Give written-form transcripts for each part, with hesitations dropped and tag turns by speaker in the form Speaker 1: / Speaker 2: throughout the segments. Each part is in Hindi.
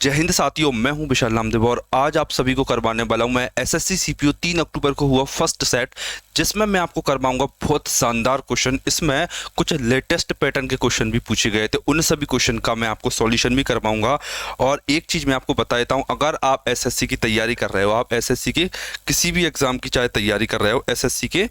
Speaker 1: जय हिंद साथियों, मैं हूं विशाल नामदेव और आज आप सभी को करवाने वाला हूं मैं एसएससी सीपीओ 3 अक्टूबर को हुआ फर्स्ट सेट, जिसमें मैं आपको करवाऊंगा बहुत शानदार क्वेश्चन। इसमें कुछ लेटेस्ट पैटर्न के क्वेश्चन भी पूछे गए थे, उन सभी क्वेश्चन का मैं आपको सॉल्यूशन भी करवाऊंगा। और एक चीज़ मैं आपको बता देता हूं, अगर आप एसएससी की तैयारी कर रहे हो, आप एसएससी के किसी भी एग्जाम की चाहे तैयारी कर रहे हो, एसएससी के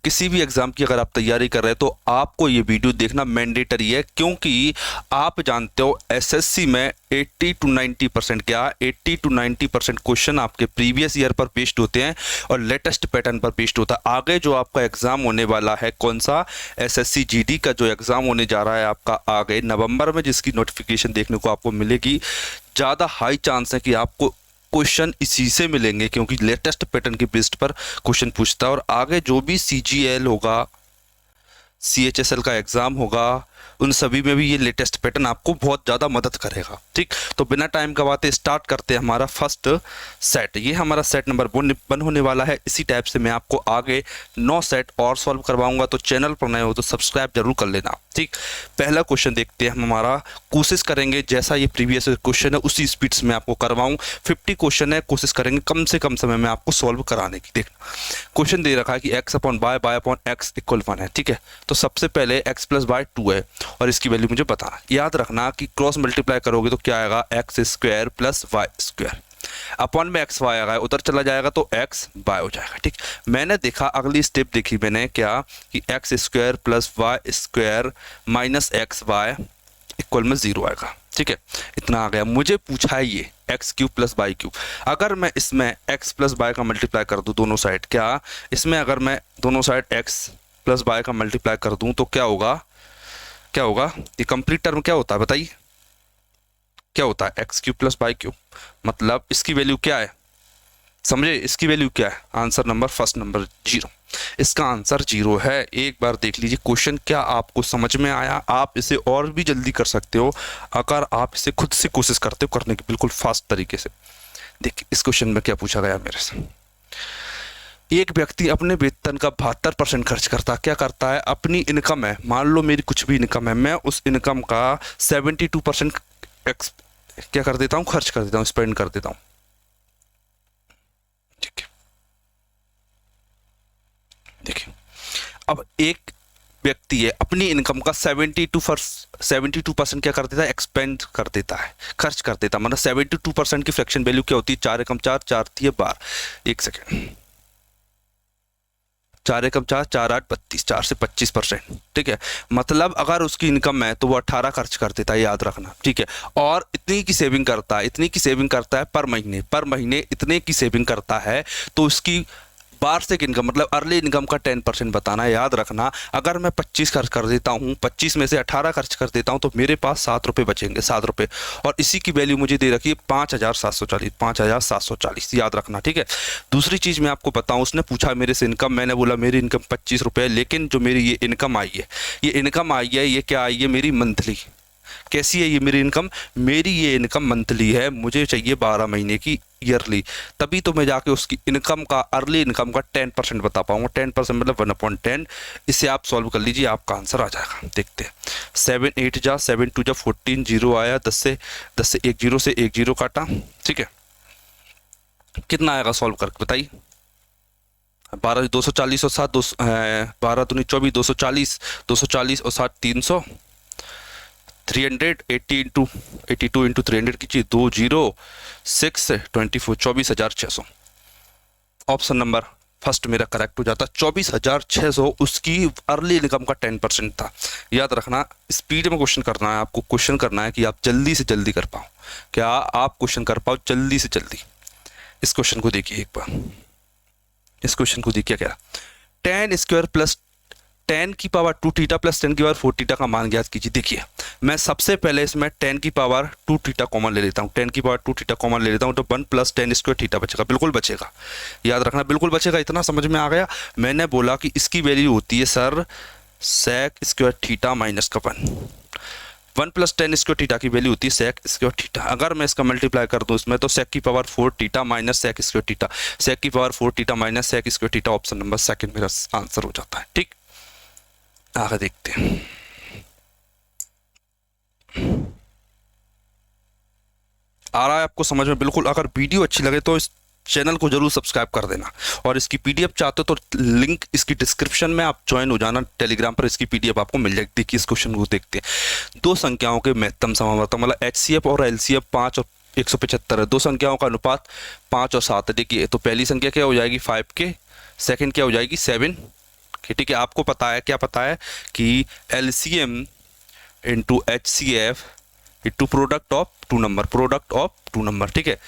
Speaker 1: किसी भी एग्जाम की अगर आप तैयारी कर रहे हैं तो आपको ये वीडियो देखना मैंडेटरी है, क्योंकि आप जानते हो एसएससी में 80 to 90% क्या 80 to 90% क्वेश्चन आपके प्रीवियस ईयर पर बेस्ड होते हैं और लेटेस्ट पैटर्न पर बेस्ड होता है। आगे जो आपका एग्जाम होने वाला है, कौन सा, एसएससी जीडी का जो एग्जाम होने जा रहा है आपका आगे नवंबर में, जिसकी नोटिफिकेशन देखने को आपको मिलेगी, ज़्यादा हाई चांस है कि आपको क्वेश्चन इसी से मिलेंगे, क्योंकि लेटेस्ट पैटर्न के बेस्ड पर क्वेश्चन पूछता है। और आगे जो भी सीजीएल होगा, सीएचएसएल का एग्जाम होगा, उन सभी में भी ये लेटेस्ट पैटर्न आपको बहुत ज़्यादा मदद करेगा। ठीक, तो बिना टाइम गवाते स्टार्ट करते हैं हमारा फर्स्ट सेट। ये हमारा सेट नंबर 1 होने वाला है। इसी टाइप से मैं आपको आगे 9 सेट और सॉल्व करवाऊंगा, तो चैनल पर नए हो तो सब्सक्राइब जरूर कर लेना। ठीक, पहला क्वेश्चन देखते हैं हम हमारा। कोशिश करेंगे जैसा ये प्रीवियस क्वेश्चन है उसी स्पीड से मैं आपको करवाऊँ। 50 क्वेश्चन है, कोशिश करेंगे कम से कम समय में आपको सॉल्व कराने की। देखना, क्वेश्चन दे रखा है कि x upon y upon x equal 1 है। ठीक है, तो सबसे पहले x प्लस वाई 2 है और इसकी वैल्यू मुझे बताना। याद रखना कि क्रॉस मल्टीप्लाई करोगे तो क्या आएगा, x square plus y square. Upon में एक्स वाई आएगा, उधर चला जाएगा तो एक्स वाई हो जाएगा। ठीक, मैंने देखा, अगली स्टेप देखी मैंने क्या कि x square plus y square minus x y equal में 0 आएगा। ठीक है, इतना आ गया। मुझे पूछा है ये x cube plus y cube. अगर मैं इसमें एक्स प्लस वाई का मल्टीप्लाई कर दूं दोनों साइड, क्या इसमें अगर मैं दोनों साइड एक्स प्लस वाई का मल्टीप्लाई कर दूं तो क्या होगा, क्या होगा, ये कंप्लीट टर्म क्या होता है बताइए, क्या होता है, x cube plus y cube. मतलब इसकी वैल्यू क्या है, समझे, इसकी वैल्यू क्या है, आंसर नंबर फर्स्ट नंबर 0। इसका आंसर 0 है। एक बार देख लीजिए क्वेश्चन, क्या आपको समझ में आया। आप इसे और भी जल्दी कर सकते हो अगर आप इसे खुद से कोशिश करते हो करने की, बिल्कुल फास्ट तरीके से। देखिए इस क्वेश्चन में क्या पूछा गया मेरे से। एक व्यक्ति अपने वेतन का 72% खर्च करता, क्या करता है, अपनी इनकम है, मान लो मेरी कुछ भी इनकम है, मैं उस इनकम का 72% क्या कर देता हूँ, खर्च कर देता हूँ, स्पेंड कर देता हूँ। ठीक है, देखिए अब एक व्यक्ति है, अपनी इनकम का 72% क्या कर देता है, एक्सपेंड कर देता है, खर्च कर देता है। मतलब 72% की फ्रैक्शन वैल्यू क्या होती है, 4 एकम 4, 4 थी 12, एक सेकेंड, 4 एकम 4, 4 8 32, 4 से 25%। ठीक है, मतलब अगर उसकी इनकम है तो वो 18 खर्च कर देता है, याद रखना। ठीक है, और इतनी की सेविंग करता है, इतनी की सेविंग करता है पर महीने इतने की सेविंग करता है, तो उसकी वार्षिक इनकम मतलब अर्ली इनकम का 10% बताना है। याद रखना, अगर मैं 25 खर्च कर देता हूँ, 25 में से 18 खर्च कर देता हूँ, तो मेरे पास 7 रुपये बचेंगे, 7 रुपये। और इसी की वैल्यू मुझे दे रखी है 5740, 5740, याद रखना। ठीक है, दूसरी चीज़ मैं आपको बताऊँ, उसने पूछा मेरे से इनकम, मैंने बोला मेरी इनकम 25 रुपये, लेकिन जो मेरी ये इनकम आई है, ये क्या आई है, मेरी मंथली। कैसी है ये मेरी इनकम, मेरी ये इनकम मंथली है, मुझे चाहिए 12 महीने की ईयरली, तभी तो मैं जाके उसकी इनकम का, अर्ली इनकम का 10% बता पाऊंगा। 10% मतलब 1/10। इसे आप सॉल्व कर लीजिए, आपका आंसर आ जाएगा। देखते हैं, 7 8 जा 7 2 जा 14, 0 आया, 10 से 1 0 से 1 0 काटा। ठीक है, कितना आएगा सॉल्व करके बताइए। 12 240 और 7 12 दूनी 24, 240 240 और 7 300, 380 इंटू 82 इंटू 300 कीजिए, 2 0 6 24, 24,600। ऑप्शन नंबर फर्स्ट मेरा करेक्ट हो जाता। 24,600 उसकी अर्ली इनकम का 10% था। याद रखना, स्पीड में क्वेश्चन करना है आपको, क्वेश्चन करना है कि आप जल्दी से जल्दी कर पाओ, क्या आप क्वेश्चन कर पाओ जल्दी से जल्दी। इस क्वेश्चन को देखिए एक बार, इस क्वेश्चन को देखिए, क्या 10 स्क्वायर प्लस 10 की पावर 2 थीटा प्लस 10 की पावर 4 थीटा का मान ज्ञात कीजिए। देखिए मैं सबसे पहले इसमें 10 की पावर 2 थीटा कॉमन ले लेता हूँ, 10 की पावर 2 थीटा कॉमन ले लेता हूँ, तो 1 प्लस 10 स्क्वायर थीटा बचेगा, बिल्कुल बचेगा। याद रखना बिल्कुल बचेगा, इतना समझ में आ गया। मैंने बोला कि इसकी वैल्यू होती है sir sec square theta minus का 1 प्लस 10 स्क्वायर थीटा की वैल्यू होती है सेक स्क्वायर थीटा। अगर मैं इसका मल्टीप्लाई कर दूं इसमें, तो सेक की power 4 theta minus sec square theta, sec की power 4 theta minus sec square theta, option number second मेरा आंसर हो जाता है। ठीक, आगे देखते हैं। आ रहा है आपको समझ में? बिल्कुल। अगर वीडियो अच्छी लगे तो इस चैनल को जरूर सब्सक्राइब कर देना, और इसकी पीडीएफ चाहते हो तो लिंक इसकी डिस्क्रिप्शन में आप ज्वाइन हो जाना, टेलीग्राम पर इसकी पीडीएफ आपको मिल जाएगी। देखिए इस क्वेश्चन को देखते हैं। दो संख्याओं के महत्तम समावर्तक मतलब एचसीएफ और एलसीएफ 5 और 175 है। दो संख्याओं का अनुपात 5 और 7 है। देखिए तो पहली संख्या क्या हो जाएगी 5 के, सेकंड क्या हो जाएगी 7 के। ठीक है, आपको पता है, क्या पता है कि LCM into HCF into product of two number, product of two number. ठीक है,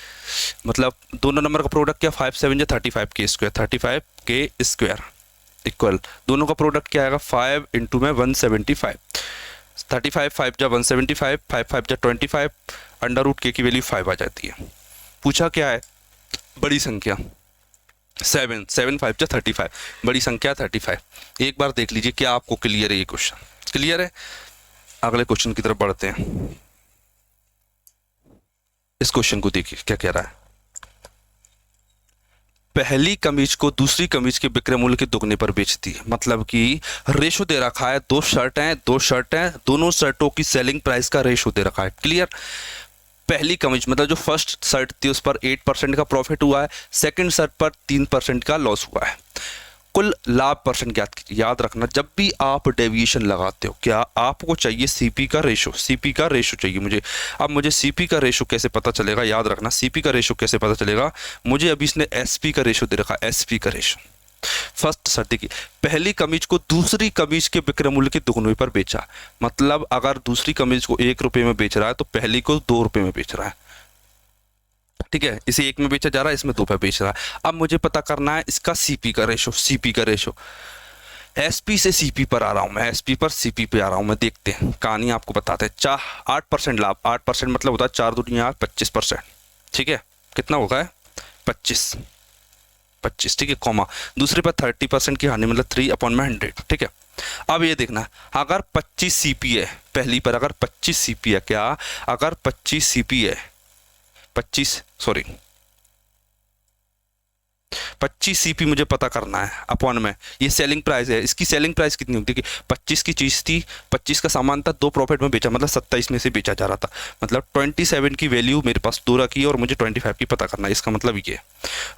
Speaker 1: मतलब दोनों नंबर का प्रोडक्ट क्या 5 7 जो 35 के स्क्वायर, 35 के स्क्वायर इक्वल दोनों का प्रोडक्ट क्या आएगा 5 इंटू में 175, 35 5 जा 175, 5 5 जा 25, अंडर रूट के की वैल्यू 5 आ जाती है। पूछा क्या है बड़ी संख्या 7 7 5 जा 35, बड़ी संख्या 35। एक बार देख लीजिए क्या आपको क्लियर है, ये क्वेश्चन क्लियर है। अगले क्वेश्चन की तरफ बढ़ते हैं। इस क्वेश्चन को देखिए क्या कह रहा है। पहली कमीज को दूसरी कमीज के विक्रय मूल्य के दुगने पर बेचती है। मतलब कि रेशो दे रखा है, दो शर्ट हैं, दोनों शर्टों की सेलिंग प्राइस का रेशो दे रखा है। क्लियर। पहली कमीज मतलब जो फर्स्ट शर्ट थी उस पर 8% का प्रॉफिट हुआ है, सेकंड शर्ट पर 3% का लॉस हुआ है। कुल लाभ परसेंट ज्ञात कीजिए। याद रखना जब भी आप डेविएशन लगाते हो क्या आपको चाहिए सीपी का रेशो, सीपी का रेशो चाहिए मुझे। अब मुझे सीपी का रेशो कैसे पता चलेगा, याद रखना सीपी का रेशो कैसे पता चलेगा मुझे। अभी इसने एसपी का रेशो दे रखा है, एसपी का रेशो। फर्स्ट शर्त देखिए, पहली कमीज को दूसरी कमीज के विक्रय मूल्य के दुगने पर बेचा। मतलब अगर दूसरी कमीज को 1 रुपये में बेच रहा है तो पहली को 2 रुपये में बेच रहा है। ठीक है, इसे 1 में बेचा जा रहा है, इसमें 2 पे बेच रहा है। अब मुझे पता करना है इसका सीपी का रेशो, सीपी का रेशो। एसपी से सीपी पर आ रहा हूं मैं, एसपी पर सीपी पे आ रहा हूं मैं। देखते हैं कहानी आपको बताते हैं। 8% लाभ, 8% मतलब होता है 4 दूनी 8 25%। ठीक है, कितना होगा 25 25। ठीक है, कॉमा दूसरे पर 30% की हानि मतलब 3/100। ठीक है, अब ये देखना अगर 25 सीपी है पहली पर, अगर 25 सीपी है क्या, अगर 25 सीपी है 25 सीपी मुझे पता करना है अपॉन में ये सेलिंग प्राइस है। इसकी सेलिंग प्राइस कितनी होती है कि 25 की चीज़ थी, 25 का सामान था, 2 प्रॉफिट में बेचा मतलब 27 में से बेचा जा रहा था। मतलब 27 की वैल्यू मेरे पास 2 रखी और मुझे 25 की पता करना है। इसका मतलब ये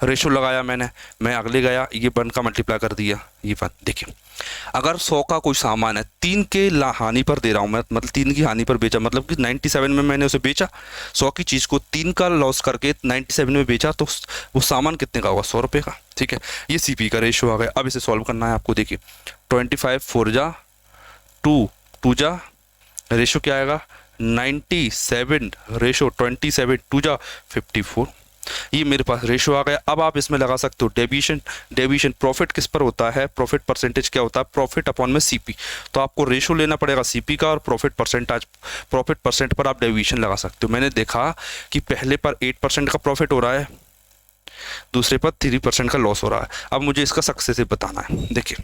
Speaker 1: रेशो लगाया मैंने, मैं अगले गया, ये 1 का मल्टीप्लाई कर दिया, ये 1। देखिए अगर 100 का कोई सामान है 3 के हानि पर दे रहा हूँ मैं, मतलब 3 की हानि पर बेचा, मतलब कि 97 में मैंने उसे बेचा। 100 की चीज़ को 3 का लॉस करके 97 में बेचा तो वो सामान कितने का होगा 100 रुपये का। ठीक है, ये सीपी का रेशो आ गया। अब इसे सॉल्व करना है आपको। देखिए 25 4 जा 2 जा रेशो क्या आएगा 97 रेशो 27 2 जा 54। ये मेरे पास रेशो आ गया। अब आप इसमें लगा सकते हो डेविएशन। डेविएशन प्रॉफिट किस पर होता है, प्रॉफिट परसेंटेज क्या होता है, प्रॉफिट अपॉन में सीपी। तो आपको रेशो लेना पड़ेगा सीपी का और प्रॉफिट परसेंटेज, प्रॉफिट परसेंट पर आप डेविएशन लगा सकते हो। मैंने देखा कि पहले पर 8% का प्रॉफिट हो रहा है, दूसरे पर 3% का लॉस हो रहा है। अब मुझे इसका सक्सेसिव बताना है। देखिए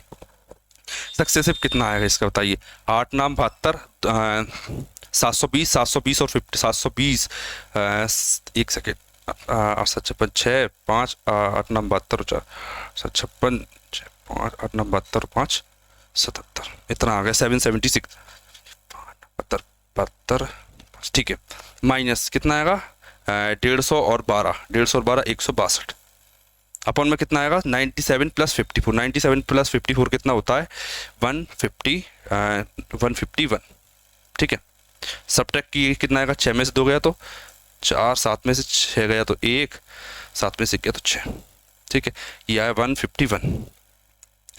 Speaker 1: सक्सेसिव कितना आएगा इसका बताइए। 8 नाम 72 720 720 और 50 720 एक सेकेंड 756 6 5 8 9 72 4 56 6 5 8 9 72 5 77 इतना आ गया 776 72 ठीक है। माइनस कितना आएगा 150 और 12 162 अपन में कितना आएगा 97 + 54 97 + 54 कितना होता है 151। ठीक है, सब्ट्रैक्ट की कितना आएगा 6 में से 2 गया तो 4, 7 में से 6 गया तो 1, 7 में से गया तो 6। ठीक है, ये आया 151।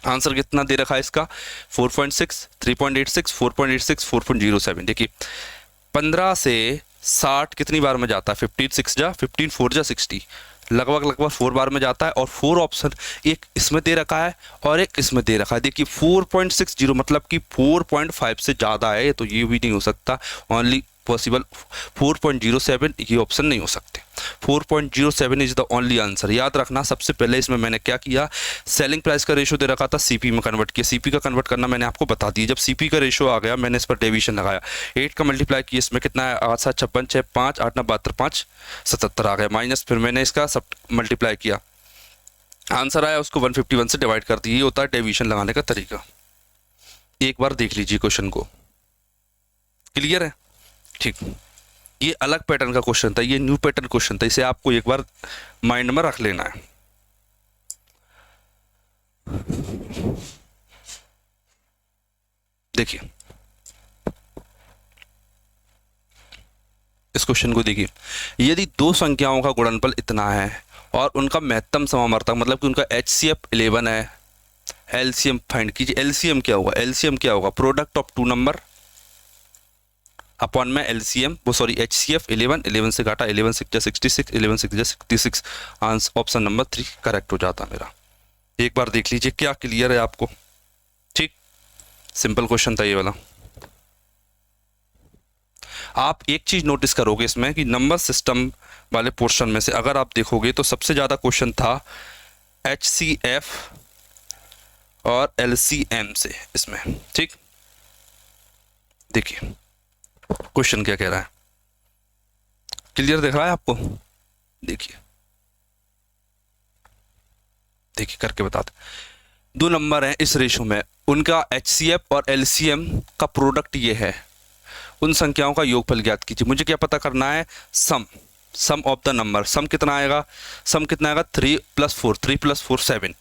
Speaker 1: आंसर कितना दे रखा है इसका 4.6 3.86 4.86 4.07। देखिए 15 से 60 कितनी बार में जाता है 15 6 जा 15 4 जा 60, लगभग 4 बार में जाता है। और 4 ऑप्शन एक इसमें दे रखा है और एक इसमें दे रखा है। देखिए 4.60 मतलब कि 4.5 से ज़्यादा है, तो ये भी नहीं हो सकता। ओनली पॉसिबल 4.07, ये ऑप्शन नहीं हो सकते। 4.07 इज द ओनली आंसर। याद रखना सबसे पहले इसमें मैंने क्या किया, सेलिंग प्राइस का रेशो दे रखा था, सीपी में कन्वर्ट किया। सीपी का कन्वर्ट करना मैंने आपको बता दिया। जब सीपी का रेशो आ गया मैंने इस पर डेविएशन लगाया, 8 का मल्टीप्लाई किया, इसमें कितना है 8 7 56 6 5 8 9 72 5 77 आ गया। माइनस फिर मैंने इसका सब मल्टीप्लाई किया, आंसर आया, उसको 151 से डिवाइड कर दिया। ये होता है डेविएशन लगाने का तरीका। एक बार देख लीजिए क्वेश्चन को, क्लियर है। ठीक, ये अलग पैटर्न का क्वेश्चन था, ये न्यू पैटर्न क्वेश्चन था, इसे आपको एक बार माइंड में रख लेना है। देखिए इस क्वेश्चन को देखिए, यदि दो संख्याओं का गुणनफल इतना है और उनका महत्तम समावर्तक मतलब कि उनका HCF 11 है, एलसीएम फाइंड कीजिए। एलसीएम क्या होगा? एलसीएम क्या होगा? Product of two number upon में एलसीएम, वो सॉरी HCF 11, 11 से घाटा 11 6 66, 11 6 66, आंसर ऑप्शन नंबर 3 करेक्ट हो जाता मेरा। एक बार देख लीजिए क्या क्लियर है आपको? ठीक, सिंपल क्वेश्चन था ये वाला। आप एक चीज नोटिस करोगे इसमें कि नंबर सिस्टम वाले पोर्शन में से अगर आप देखोगे तो सबसे ज्यादा क्वेश्चन था HCF और LCM से इसमें। ठीक, देखिए क्वेश्चन क्या कह रहा है, क्लियर दिख रहा है आपको? देखिए देखिए करके बताते। दो नंबर हैं इस रेशो में, उनका HCF और LCM का प्रोडक्ट ये है, उन संख्याओं का योगफल ज्ञात कीजिए। मुझे क्या पता करना है? सम ऑफ द नंबर। सम कितना आएगा? सम कितना आएगा? 3 + 4, 3 + 4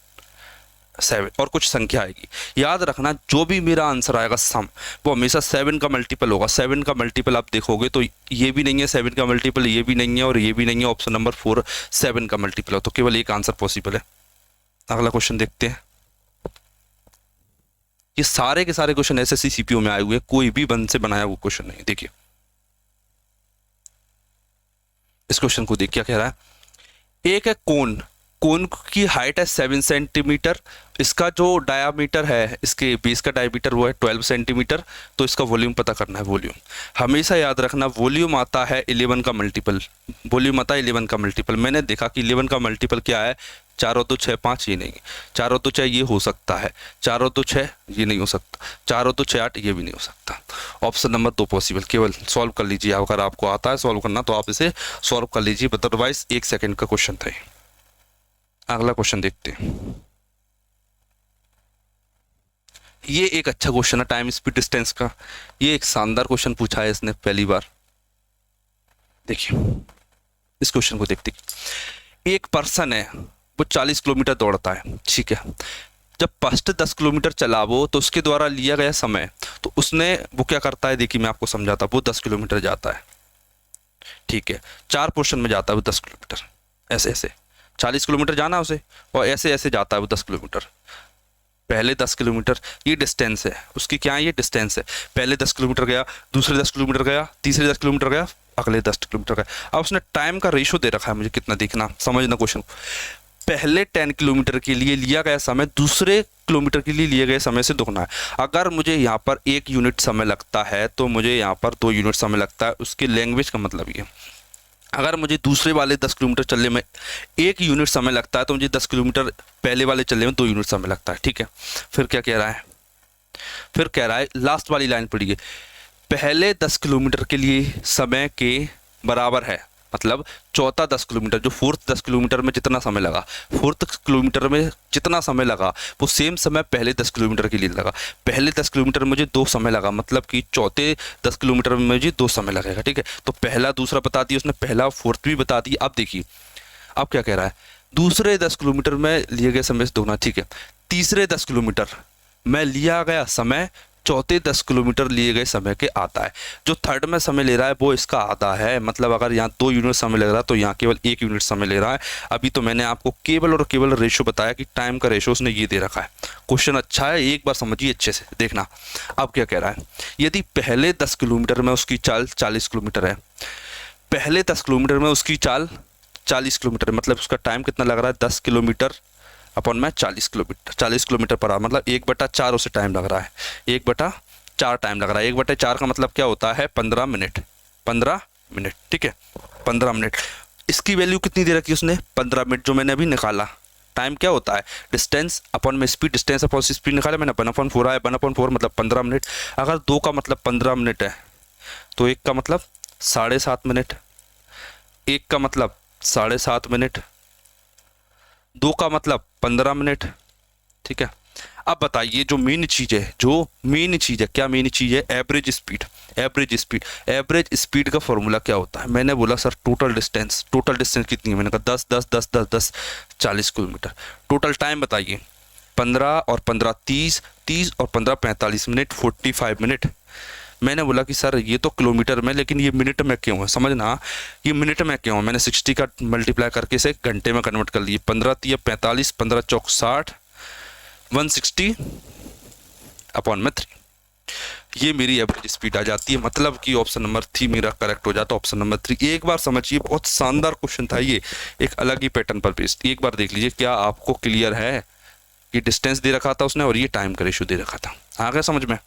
Speaker 1: 7 और कुछ संख्या आएगी। याद रखना जो भी मेरा आंसर आएगा सम, वो हमेशा 7 का मल्टीपल होगा। 7 का मल्टीपल आप देखोगे तो ये भी नहीं है 7 का मल्टीपल, ये भी नहीं है और ये भी नहीं है। ऑप्शन नंबर 4 7 का मल्टीपल हो, तो केवल एक आंसर पॉसिबल है। अगला क्वेश्चन देखते हैं। ये सारे के सारे क्वेश्चन एसएससी सीपीओ में आए हुए, कोई भी बंद से बनाया हुआ क्वेश्चन नहीं। देखिए इस क्वेश्चन को देख क्या कह रहा है। एक है कोन, कोन की हाइट है 7 सेंटीमीटर, इसका जो डायामीटर है, इसके बेस का डायामीटर वो है 12 सेंटीमीटर। तो इसका वॉल्यूम पता करना है। वॉल्यूम हमेशा याद रखना, वॉल्यूम आता है 11 का मल्टीपल। वॉल्यूम आता है 11 का मल्टीपल। मैंने देखा कि 11 का मल्टीपल क्या है? 4 और 2 6 5, ये नहीं। 4 और 2 6 ये हो सकता है, 4 और 2 6 ये नहीं हो सकता, 4 और 2 6 8 ये भी नहीं हो सकता। Option number 2 possible. केवल सॉल्व कर लीजिए, अगर आपको आता है सॉल्व करना तो आप इसे सॉल्व कर लीजिए, अदरवाइज 1 सेकेंड का क्वेश्चन था। अगला क्वेश्चन देखते हैं। ये एक अच्छा क्वेश्चन है टाइम स्पीड डिस्टेंस का। ये एक शानदार क्वेश्चन पूछा है इसने पहली बार। देखिए इस क्वेश्चन को देखते। एक पर्सन है, वो 40 किलोमीटर दौड़ता है, ठीक है। जब फर्स्ट 10 किलोमीटर चला वो, तो उसके द्वारा लिया गया समय, तो उसने वो क्या करता है, देखिए मैं आपको समझाता। वो 10 किलोमीटर जाता है, ठीक है। 4 पोर्शन में जाता है वो 10 किलोमीटर, ऐसे ऐसे 40 किलोमीटर जाना उसे, और ऐसे ऐसे जाता है वो 10 किलोमीटर। पहले 10 किलोमीटर ये डिस्टेंस है उसकी, क्या है ये डिस्टेंस है। पहले 10 किलोमीटर गया, दूसरे 10 किलोमीटर गया, तीसरे 10 किलोमीटर गया, अगले 10 किलोमीटर गया। अब उसने टाइम का रेशो दे रखा है, मुझे कितना देखना, समझना क्वेश्चन। पहले 10 किलोमीटर के लिए लिया गया समय दूसरे किलोमीटर के लिए लिए गए समय से दुगना है। अगर मुझे यहाँ पर 1 यूनिट समय लगता है तो मुझे यहाँ पर 2 यूनिट समय लगता है। उसकी लैंग्वेज का मतलब ये, अगर मुझे दूसरे वाले 10 किलोमीटर चलने में 1 यूनिट समय लगता है तो मुझे 10 किलोमीटर पहले वाले चलने में 2 यूनिट समय लगता है, ठीक है। फिर क्या कह रहा है? फिर कह रहा है, लास्ट वाली लाइन पढ़िए, पहले 10 किलोमीटर के लिए समय के बराबर है। मतलब चौथा 10 किलोमीटर, जो फोर्थ 10 किलोमीटर में जितना समय लगा, फोर्थ किलोमीटर में जितना समय लगा वो सेम समय पहले 10 किलोमीटर के लिए लगा। पहले 10 किलोमीटर में मुझे 2 समय लगा, मतलब कि चौथे 10 किलोमीटर में मुझे 2 समय लगेगा, ठीक है। तो पहला दूसरा बता दिया उसने, पहला फोर्थ भी बता दिया। अब देखिए अब क्या कह रहा है, दूसरे 10 किलोमीटर में लिए गए समय से दोगुना, ठीक है। तीसरे 10 किलोमीटर में लिया गया समय चौथे 10 किलोमीटर लिए गए समय के आता है। जो थर्ड में समय ले रहा है वो इसका आधा है। मतलब अगर यहाँ 2 यूनिट समय लग रहा है तो यहाँ केवल 1 यूनिट समय ले रहा है। अभी तो मैंने आपको केवल और केवल रेशो बताया कि टाइम का रेशो उसने ये दे रखा है। क्वेश्चन अच्छा है, एक बार समझिए अच्छे से देखना। अब क्या कह रहा है, यदि पहले 10 किलोमीटर में उसकी चाल 40 किलोमीटर है, पहले 10 किलोमीटर में उसकी चाल 40 किलोमीटर, मतलब उसका टाइम कितना लग रहा है, 10 किलोमीटर अपॉन में 40 किलोमीटर, 40 किलोमीटर पर आवर, मतलब 1/4 उसे टाइम लग रहा है, 1/4 टाइम लग रहा है। 1/4 का मतलब क्या होता है, 15 मिनट, 15 मिनट, ठीक है, 15 मिनट। इसकी वैल्यू कितनी दे रखी है उसने, 15 मिनट, जो मैंने अभी निकाला। टाइम क्या होता है, डिस्टेंस अपॉन में स्पीड, डिस्टेंस अपॉन स्पीड निकाला मैंने, 1/4 आया, 1/4 मतलब 15 मिनट। अगर 2 का मतलब 15 मिनट है तो 1 का मतलब 7.5 मिनट, 1 का मतलब 7.5 मिनट, 2 का मतलब 15 मिनट, ठीक है। अब बताइए जो मेन चीज है, जो मेन चीज है, क्या मेन चीज है? Average speed. Average speed, average speed का फॉर्मूला क्या होता है? मैंने बोला sir total distance. Total distance कितनी है? मैंने कहा 10 10 10 10 10 40 किलोमीटर। टोटल टाइम बताइए, 15 और 15 30, 30 और 15 45 मिनट, 45 मिनट। मैंने बोला कि सर ये तो किलोमीटर में, लेकिन ये मिनट में क्यों है? समझना, ये मिनट में क्यों है? मैंने 60 का मल्टीप्लाई करके इसे घंटे में कन्वर्ट कर लिए। 15 3 45, 15 चौक 60, 160 अपॉन में 3। ये मेरी एवरेज स्पीड आ जाती है। मतलब कि ऑप्शन नंबर 3 मेरा करेक्ट हो जाता है। Option number 3। एक बार समझिए, बहुत शानदार क्वेश्चन था ये, एक अलग ही पैटर्न पर बेस्ड। एक बार देख लीजिए, क्या आपको क्लियर है? ये डिस्टेंस दे रखा था उसने और ये टाइम का रेशियो दे रखा था। आ गया समझ में?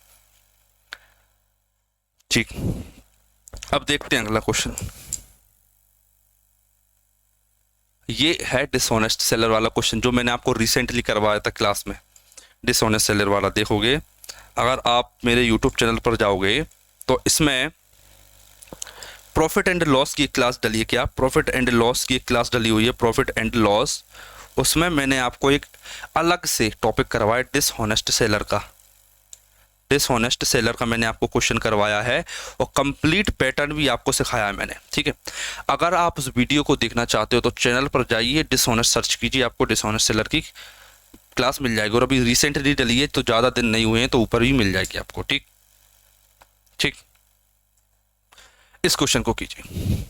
Speaker 1: ठीक, अब देखते हैं अगला क्वेश्चन। ये है डिसऑनेस्ट सेलर वाला क्वेश्चन, जो मैंने आपको रिसेंटली करवाया था क्लास में। डिसऑनेस्ट सेलर वाला देखोगे, अगर आप मेरे यूट्यूब चैनल पर जाओगे तो इसमें प्रॉफिट एंड लॉस की एक क्लास डली है। क्या? प्रॉफिट एंड लॉस की एक क्लास डली हुई है, प्रॉफिट एंड लॉस। उसमें मैंने आपको एक अलग से टॉपिक करवाया डिसऑनेस्ट सेलर का। डिसऑनेस्ट सेलर का मैंने आपको क्वेश्चन करवाया है और कंप्लीट पैटर्न भी आपको सिखाया है मैंने। ठीक है, अगर आप उस वीडियो को देखना चाहते हो तो चैनल पर जाइए, डिसऑनेस्ट सर्च कीजिए, आपको डिसऑनेस्ट सेलर की क्लास मिल जाएगी। और अभी रिसेंटली डली है तो ज़्यादा दिन नहीं हुए हैं, तो ऊपर भी मिल जाएगी आपको। ठीक ठीक, इस क्वेश्चन को कीजिए।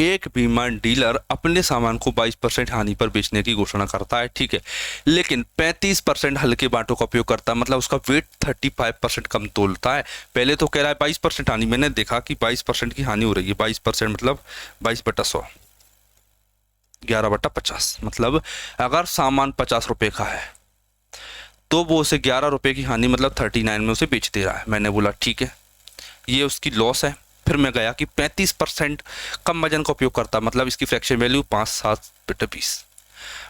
Speaker 1: एक बीमा डीलर अपने सामान को 22% हानि पर बेचने की घोषणा करता है, ठीक है, लेकिन 35% हल्के बांटों का उपयोग करता है, मतलब उसका वेट 35% कम तोलता है। पहले तो कह रहा है 22% हानि, मैंने देखा कि 22% की हानि हो रही है। 22% मतलब 22/100, 11/50। मतलब अगर सामान 50 रुपए का है तो वो उसे 11 रुपए की हानि मतलब 39 में उसे बेच दे रहा है। मैंने बोला ठीक है, ये उसकी लॉस है। फिर मैं गया कि 35% कम वजन का उपयोग करता है, मतलब इसकी फ्रैक्शन वैल्यू 5 7/20।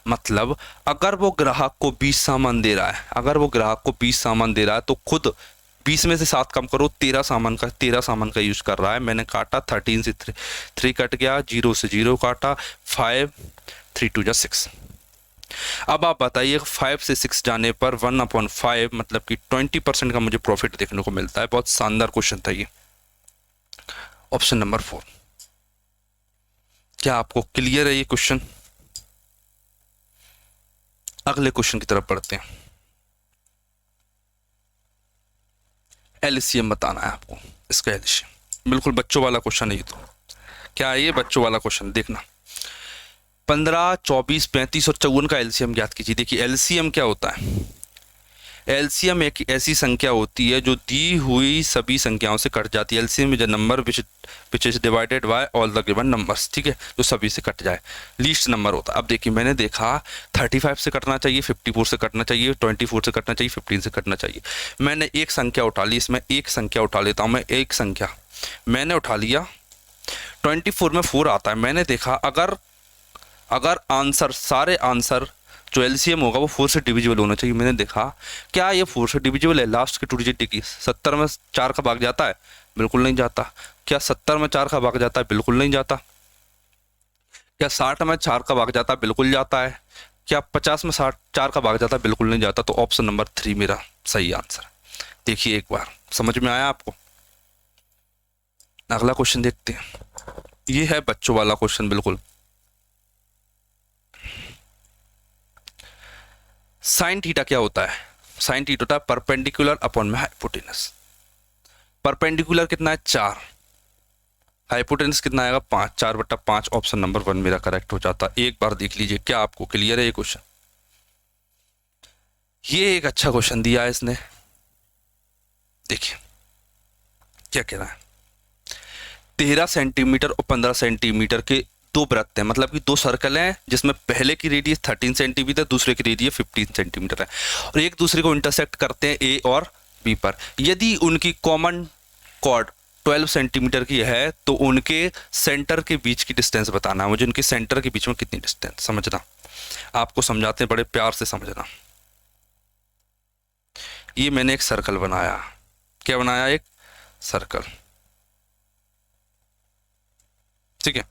Speaker 1: मतलब अगर वो ग्राहक को 20 सामान दे रहा है, अगर वो ग्राहक को 20 सामान दे रहा है तो खुद 20 में से 7 कम करो, 13 सामान का यूज कर रहा है। मैंने काटा, 13 से 3 कट गया, 0 से 0 काटा, 5 3 2 6। अब आप बताइए 5 से 6 जाने पर 1/5 मतलब कि 20% का मुझे प्रॉफिट देखने को मिलता है। बहुत शानदार क्वेश्चन था ये। Option number 4। क्या आपको क्लियर है ये क्वेश्चन? अगले क्वेश्चन की तरफ बढ़ते हैं। एलसीएम बताना है आपको, इसका एलसीएम। बिल्कुल बच्चों वाला क्वेश्चन है ये तो। क्या है ये? बच्चों वाला क्वेश्चन। देखना, 15 24 35 और 54 का एलसीएम ज्ञात कीजिए। देखिए एलसीएम क्या होता है? एलसीएम एक ऐसी संख्या होती है जो दी हुई सभी संख्याओं से कट जाती है। LCM is a number which is divided by all the given numbers. ठीक है, जो सभी से कट जाए, लीस्ट नंबर होता है। अब देखिए मैंने देखा 35 से कटना चाहिए, 54 से कटना चाहिए, 24 से कटना चाहिए, 15 से कटना चाहिए। मैंने एक संख्या उठा ली, इसमें एक संख्या उठा लेता हूँ मैं। एक संख्या मैंने उठा लिया, 24 में 4 आता है। मैंने देखा अगर आंसर, सारे आंसर जो एलसीएम होगा वो 4 से डिविजिबल होना चाहिए। मैंने देखा क्या ये 4 से डिविजिबल है? लास्ट के 2 डिजिट की 70 में 4 का भाग जाता है? बिल्कुल नहीं जाता। क्या 70 में 4 का भाग जाता है? बिल्कुल नहीं जाता। क्या 60 में 4 का भाग जाता है? बिल्कुल जाता है। क्या 50 में 4 का भाग जाता है? बिल्कुल नहीं जाता। तो ऑप्शन नंबर 3 मेरा सही आंसर। देखिए एक बार, समझ में आया आपको? अगला क्वेश्चन देखते हैं। ये है बच्चों वाला क्वेश्चन बिल्कुल। साइन थीटा क्या होता है? साइन थीटा होता है परपेंडिकुलर अपॉन में हाइपोटेनस। परपेंडिकुलर कितना है? 4। हाइपोटेनस कितना आएगा? 5। 4/5। ऑप्शन नंबर 1 मेरा करेक्ट हो जाता। एक बार देख लीजिए, क्या आपको क्लियर है ये क्वेश्चन? ये एक अच्छा क्वेश्चन दिया है इसने। देखिए क्या कह रहा है, 13 सेंटीमीटर और 15 सेंटीमीटर के दो वृत्त हैं, मतलब कि दो सर्कल हैं, जिसमें पहले की रेडियस 13 सेंटीमीटर, दूसरे की रेडियस 15 सेंटीमीटर है, और एक दूसरे को इंटरसेक्ट करते हैं ए और बी पर। यदि उनकी कॉमन कॉर्ड 12 सेंटीमीटर की है तो उनके सेंटर के बीच की डिस्टेंस बताना है मुझे। उनके सेंटर के बीच में कितनी डिस्टेंस, समझना। आपको समझाते हैं, बड़े प्यार से समझना। ये मैंने एक सर्कल बनाया। क्या बनाया? एक सर्कल। ठीक है,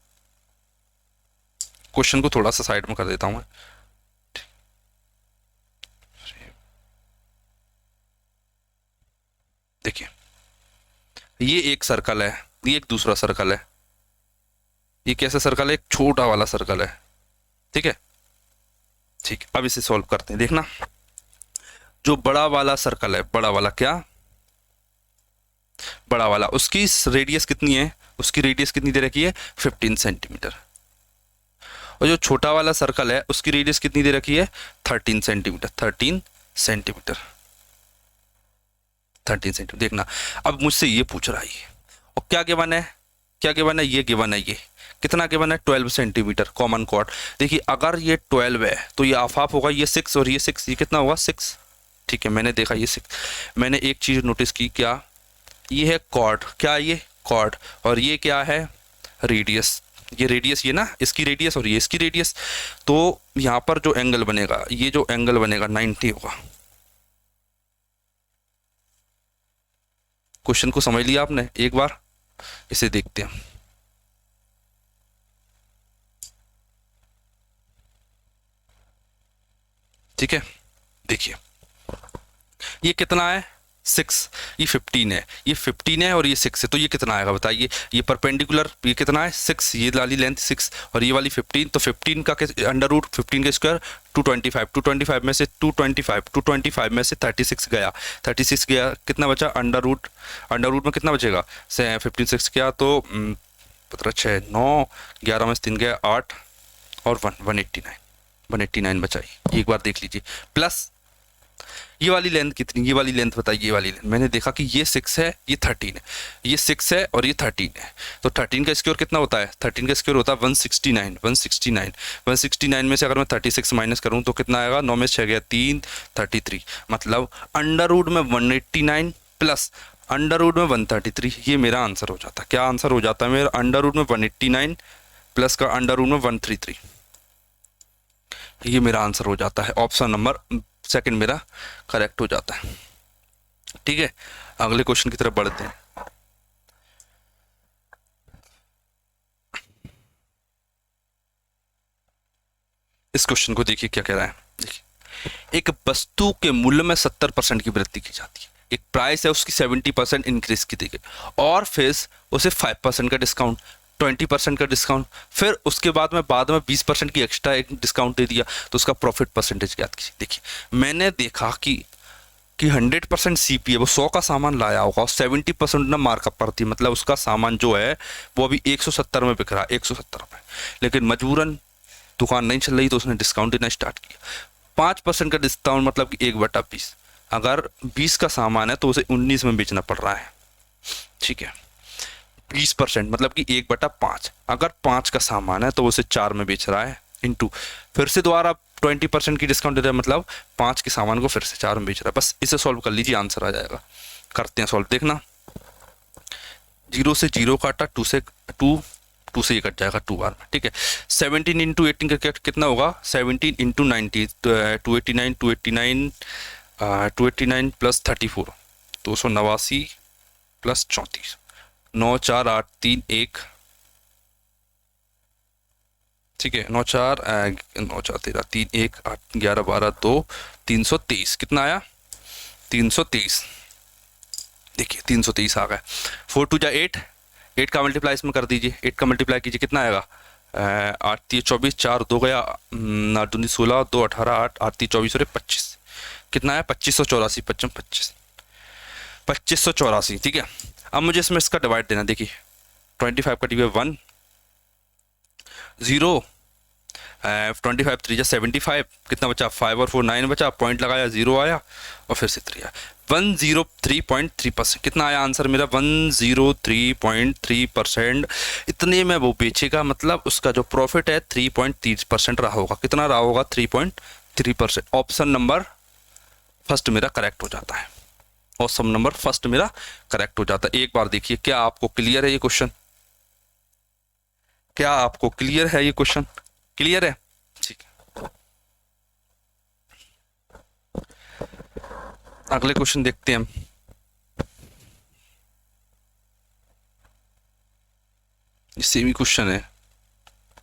Speaker 1: क्वेश्चन को थोड़ा सा साइड में कर देता हूं मैं। देखिए ये एक सर्कल है, ये एक दूसरा सर्कल है, ये कैसा सर्कल है, एक छोटा वाला सर्कल है, ठीक है। ठीक, अब इसे सॉल्व करते हैं। देखना जो बड़ा वाला सर्कल है, बड़ा वाला क्या, बड़ा वाला, उसकी रेडियस कितनी है, उसकी रेडियस कितनी दे रखी है 15 सेंटीमीटर। और जो छोटा वाला सर्कल है उसकी रेडियस कितनी दे रखी है 13 सेंटीमीटर, 13 सेंटीमीटर, 13 सेंटीमीटर। देखना अब मुझसे ये पूछ रहा है ये, और क्या गिवन है, क्या गिवन है, ये गिवन है, ये कितना गिवन है 12 सेंटीमीटर कॉमन कॉर्ड। देखिए अगर ये 12 है तो ये हाफ होगा, ये 6 और ये 6, ये कितना होगा 6, ठीक है। मैंने देखा ये 6, मैंने एक चीज नोटिस की, क्या, ये है कॉर्ड, क्या ये कॉर्ड, और ये क्या है रेडियस, ये रेडियस, ये ना इसकी रेडियस और ये इसकी रेडियस, तो यहां पर जो एंगल बनेगा, ये जो एंगल बनेगा 90 होगा। क्वेश्चन को समझ लिया आपने, एक बार इसे देखते हैं। ठीक है, देखिए ये कितना है 6, ये 15 है, ये 15 है और ये 6 है, तो ये कितना आएगा बताइए। ये परपेंडिकुलर, ये कितना है 6, ये वाली लेंथ 6 और ये वाली 15, तो 15 का अंडर रूट 15 का स्क्वायर 225, 225 में से 225 में से 36 गया, 36 गया, कितना बचा अंडर रूट में कितना बचेगा से 15 6 क्या, तो 15 6 9 11 में से 3 गया 8 और 189 बचाई। एक बार देख लीजिए, प्लस ये वाली लेंथ कितनी, ये वाली लेंथ बताइए, ये वाली लेंथ मैंने देखा कि ये 6 है, ये 13 है, ये 6 है और ये 13 है, तो 13 का स्क्वायर कितना होता है, 13 का स्क्वायर होता है 169 में से अगर मैं 36 माइनस करूं तो कितना आएगा, 9 में 6 गया 3, 33, मतलब अंडर रूट में 189 प्लस अंडर रूट में 133, ये मेरा आंसर हो जाता है। क्या आंसर हो जाता है मेरा, अंडर रूट में 189 प्लस का अंडर रूट में 133, ये मेरा आंसर हो जाता है। ऑप्शन नंबर सेकंड मेरा करेक्ट हो जाता है। ठीक है, अगले क्वेश्चन की तरफ बढ़ते हैं। इस क्वेश्चन को देखिए क्या कह रहा है, देखिए एक वस्तु के मूल्य में 70% की वृद्धि की जाती है, एक प्राइस है उसकी 70% इंक्रीज की गई और फिर उसे 5% का डिस्काउंट, 20% का डिस्काउंट, फिर उसके बाद में 20% की एक्स्ट्रा एक डिस्काउंट दे दिया, तो उसका प्रॉफिट परसेंटेज ज्ञात कीजिए। देखिए मैंने देखा कि 100% सीपी है, वो 100 का सामान लाया होगा और 70% ना मार्कअप पर थी, मतलब उसका सामान जो है वो अभी 170 में बिक रहा है, 170 रुपये, लेकिन मजबूरन दुकान नहीं चल रही तो उसने डिस्काउंट देना स्टार्ट किया। 5% का डिस्काउंट मतलब कि 1/20, अगर 20 का सामान है तो उसे 19 में बेचना पड़ रहा है। ठीक है, 20% मतलब कि 1/5, अगर 5 का सामान है तो उसे 4 में बेच रहा है, इंटू फिर से दोबारा 20% की डिस्काउंट दे रहा है, मतलब 5 के सामान को फिर से 4 में बेच रहा है। बस इसे सॉल्व कर लीजिए, आंसर आ जाएगा। करते हैं सॉल्व, देखना 0 से 0 काटा, 2 से 2 ये कट जाएगा 2 बार में। ठीक है, 17 इंटू 18 का कितना होगा, 17 इंटू 90, 289 प्लस 34, 289 प्लस 34, 9 4 8 3 1, ठीक है, 9 4 13 3 1 8 11 12 2, 323, कितना आया 323। देखिए 323 आ गया। 4 2 जा 8, 8 का मल्टीप्लाई इसमें कर दीजिए, 8 का मल्टीप्लाई कीजिए, कितना आएगा 8 3 24, 4 2 गया 8 2 16, 2 18 8 8 3 24 और 25, कितना आया 2584, 2584। ठीक है, अब मुझे इसमें इसका डिवाइड देना। देखिए 25 का डिवाइड 1 0, 25 3 जा 75, कितना बचा 5 और 4 9 बचा, पॉइंट लगाया 0 आया और फिर से 3 आया, 103.3%। कितना आया आंसर मेरा 103.3%। इतने में वो बेचेगा, मतलब उसका जो प्रॉफिट है 3.3% रहा होगा। कितना रहा होगा 3.3%। ऑप्शन नंबर फर्स्ट मेरा करेक्ट हो जाता है, ऑप्शन नंबर फर्स्ट मेरा करेक्ट हो जाता है। एक बार देखिए, क्या आपको क्लियर है ये क्वेश्चन, क्या आपको क्लियर है ये क्वेश्चन, क्लियर है। ठीक है, अगले क्वेश्चन देखते हैं हम। सेम ही क्वेश्चन है,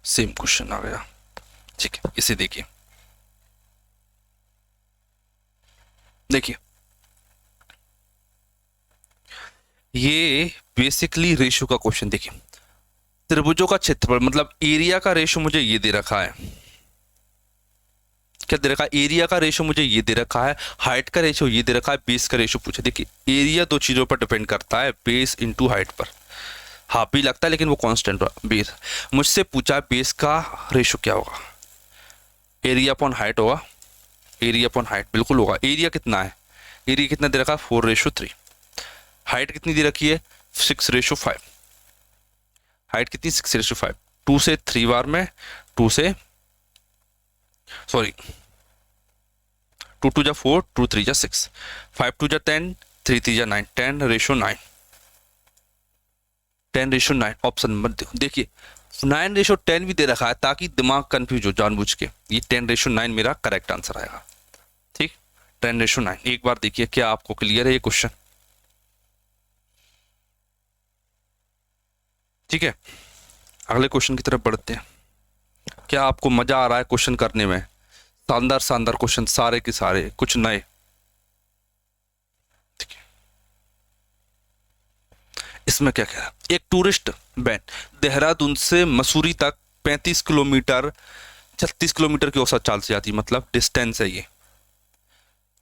Speaker 1: सेम क्वेश्चन आ गया। ठीक है, इसे देखिए, देखिए ये बेसिकली रेशो का क्वेश्चन। देखिए, त्रिभुजों का क्षेत्रफल मतलब एरिया का रेशो मुझे ये दे रखा है। क्या दे रखा है? एरिया का रेशो मुझे ये दे रखा है, हाइट का रेशो ये दे रखा है, बेस का रेशो पूछा। देखिए, एरिया दो चीजों पर डिपेंड करता है, बेस इंटू हाइट पर। हाफ भी लगता है लेकिन वो कांस्टेंट बेस। मुझसे पूछा बेस का रेशो क्या होगा, एरिया अपॉन हाइट होगा। एरिया अपॉन हाइट बिल्कुल होगा। एरिया कितना है? एरिया कितना दे रखा है? 4:3। हाइट कितनी दे रखी है? 6:5। हाइट कितनी? 6:5। 2 से 3 बार में, 2 से सॉरी 2 2 जा 4, 2 3 जा 6, 5 2 जा 10, 3 3 जा 9, 10:9। 10:9 ऑप्शन नंबर देखिए, 9:10 भी दे रखा है ताकि दिमाग कंफ्यूज हो जानबूझ के। ये 10:9 मेरा करेक्ट आंसर आएगा। ठीक, 10:9। एक बार देखिए क्या आपको क्लियर है ये क्वेश्चन? ठीक है, अगले क्वेश्चन की तरफ बढ़ते हैं। क्या आपको मजा आ रहा है क्वेश्चन करने में? शानदार शानदार क्वेश्चन सारे के सारे, कुछ नए। ठीक है, इसमें क्या कह रहा है? एक टूरिस्ट वैन देहरादून से मसूरी तक 35 किलोमीटर 36 किलोमीटर की औसत चाल से जाती है, मतलब डिस्टेंस है ये।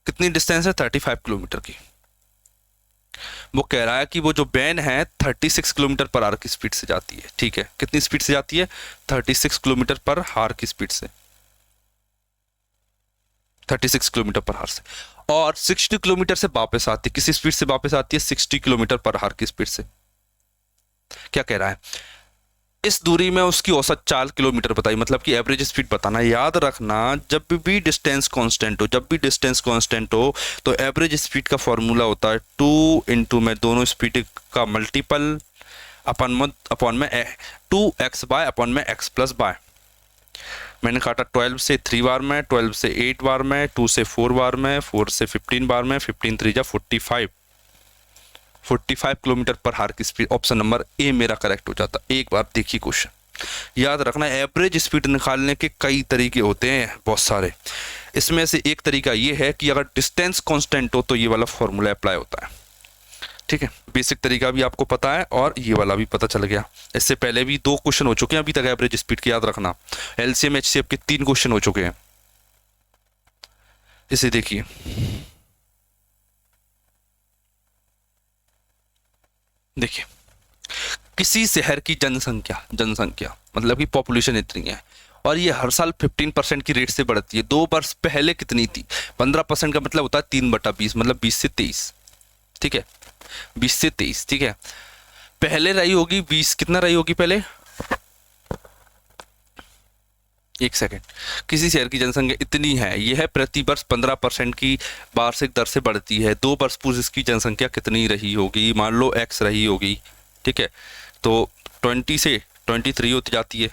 Speaker 1: कितनी डिस्टेंस है? 35 किलोमीटर की। वो कह रहा है कि वो जो वैन है 36 किलोमीटर पर आवर की स्पीड से जाती है। ठीक है, कितनी स्पीड से जाती है? 36 किलोमीटर पर आवर की स्पीड से, 36 किलोमीटर पर आवर से। और 60 किलोमीटर से वापस आती है। किसी स्पीड से वापस आती है? 60 किलोमीटर पर आवर की स्पीड से। क्या कह रहा है? इस दूरी में उसकी औसत चाल किलोमीटर बताई, मतलब कि एवरेज स्पीड बताना। याद रखना, जब भी डिस्टेंस कांस्टेंट हो, जब भी डिस्टेंस कांस्टेंट हो तो एवरेज स्पीड का फॉर्मूला होता है 2 इंटू में दोनों स्पीड का मल्टीपल अपॉन में 2x अपॉन में x प्लस बाय। मैंने काटा 12 से 3 बार में, 12 से 8 बार में, 2 से 4 बार में, 4 से 15 बार में, 15 3 जा 45। 45 किलोमीटर पर हार की स्पीड। ऑप्शन नंबर ए मेरा करेक्ट हो जाता। एक बार देखिए क्वेश्चन, याद रखना एवरेज स्पीड निकालने के कई तरीके होते हैं, बहुत सारे। इसमें से एक तरीका ये है कि अगर डिस्टेंस कांस्टेंट हो तो ये वाला फॉर्मूला अप्लाई होता है। ठीक है, बेसिक तरीका भी आपको पता है और ये वाला भी पता चल गया। इससे पहले भी 2 क्वेश्चन हो चुके हैं अभी तक एवरेज स्पीड के, याद रखना। एलसीएम एचसीएफ के 3 क्वेश्चन हो चुके हैं। इसे देखिए, देखिए किसी शहर की जनसंख्या, जनसंख्या मतलब कि पॉपुलेशन इतनी है और ये हर साल 15% की रेट से बढ़ती है। 2 वर्ष पहले कितनी थी? 15% का मतलब होता है 3/20, मतलब 20 से 23। ठीक है, 20 से 23। ठीक है, पहले रही होगी 20, कितना रही होगी पहले? एक सेकेंड। किसी शहर की जनसंख्या इतनी है, यह है प्रति वर्ष 15% की वार्षिक दर से बढ़ती है। 2 वर्ष पूर्व इसकी जनसंख्या कितनी रही होगी? मान लो x रही होगी। ठीक है, तो 20 से 23 होती जाती है।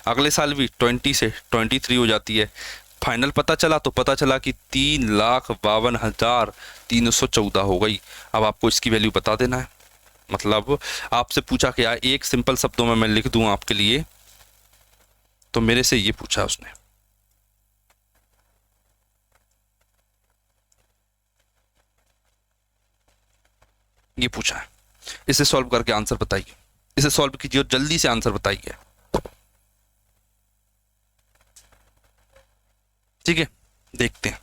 Speaker 1: अगले साल भी 20 से 23 हो जाती है। फाइनल पता चला तो पता चला कि 3,52,314 हो गई। अब आपको इसकी वैल्यू बता देना है। मतलब आपसे पूछा क्या, एक सिंपल शब्दों में मैं लिख दूं आपके लिए, तो मेरे से ये पूछा उसने, ये पूछा है, इसे सॉल्व करके आंसर बताइए। इसे सॉल्व कीजिए और जल्दी से आंसर बताइए। ठीक है, देखते हैं।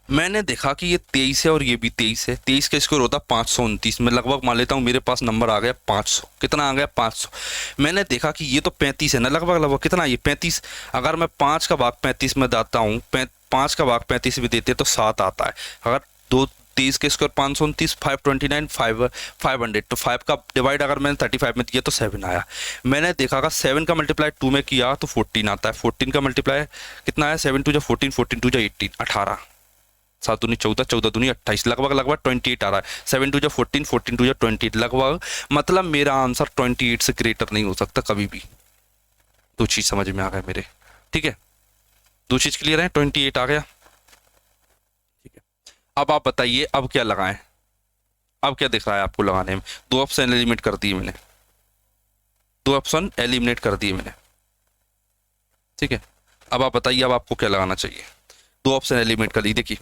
Speaker 1: मैंने देखा कि ये 23 है और ये भी 23 है। 23 का स्कोर होता है 529। मैं लगभग मान लेता हूँ मेरे पास नंबर आ गया 500। कितना आ गया? 500। मैंने देखा कि ये तो 35 है ना, लगभग लगभग कितना ये 35। अगर मैं 5 का भाग 35 में देता हूँ, 5 का भाग 35 में देते तो 7 आता है। अगर 23 के स्कोर 529, 529, 500, तो 5 का डिवाइड अगर मैंने 35 में दिया तो 7 आया। मैंने देखा अगर 7 का मल्टीप्लाई 2 में किया तो 14 आता है। 14 का मल्टीप्लाई कितना है? 7 2 जा 14, 14 2 जा 18, 18, 7 दूनी 14, 14 दूनी 28, लगभग लगभग 28 आ रहा है। 7 2 जा 14, 14 2 जा 28, लगभग। मतलब मेरा आंसर 28 से ग्रेटर नहीं हो सकता कभी भी। 2 चीज समझ में आ गया मेरे। ठीक है, 2 चीज क्लियर है, 28 आ गया। ठीक है, अब आप बताइए अब क्या लगाएं? अब क्या दिख रहा है आपको लगाने में? 2 ऑप्शन एलिमिनेट कर दिए मैंने, 2 ऑप्शन एलिमिनेट कर दिए मैंने। ठीक है, अब आप बताइए अब आपको क्या लगाना चाहिए? 2 ऑप्शन एलिमिनेट कर ली। देखिए,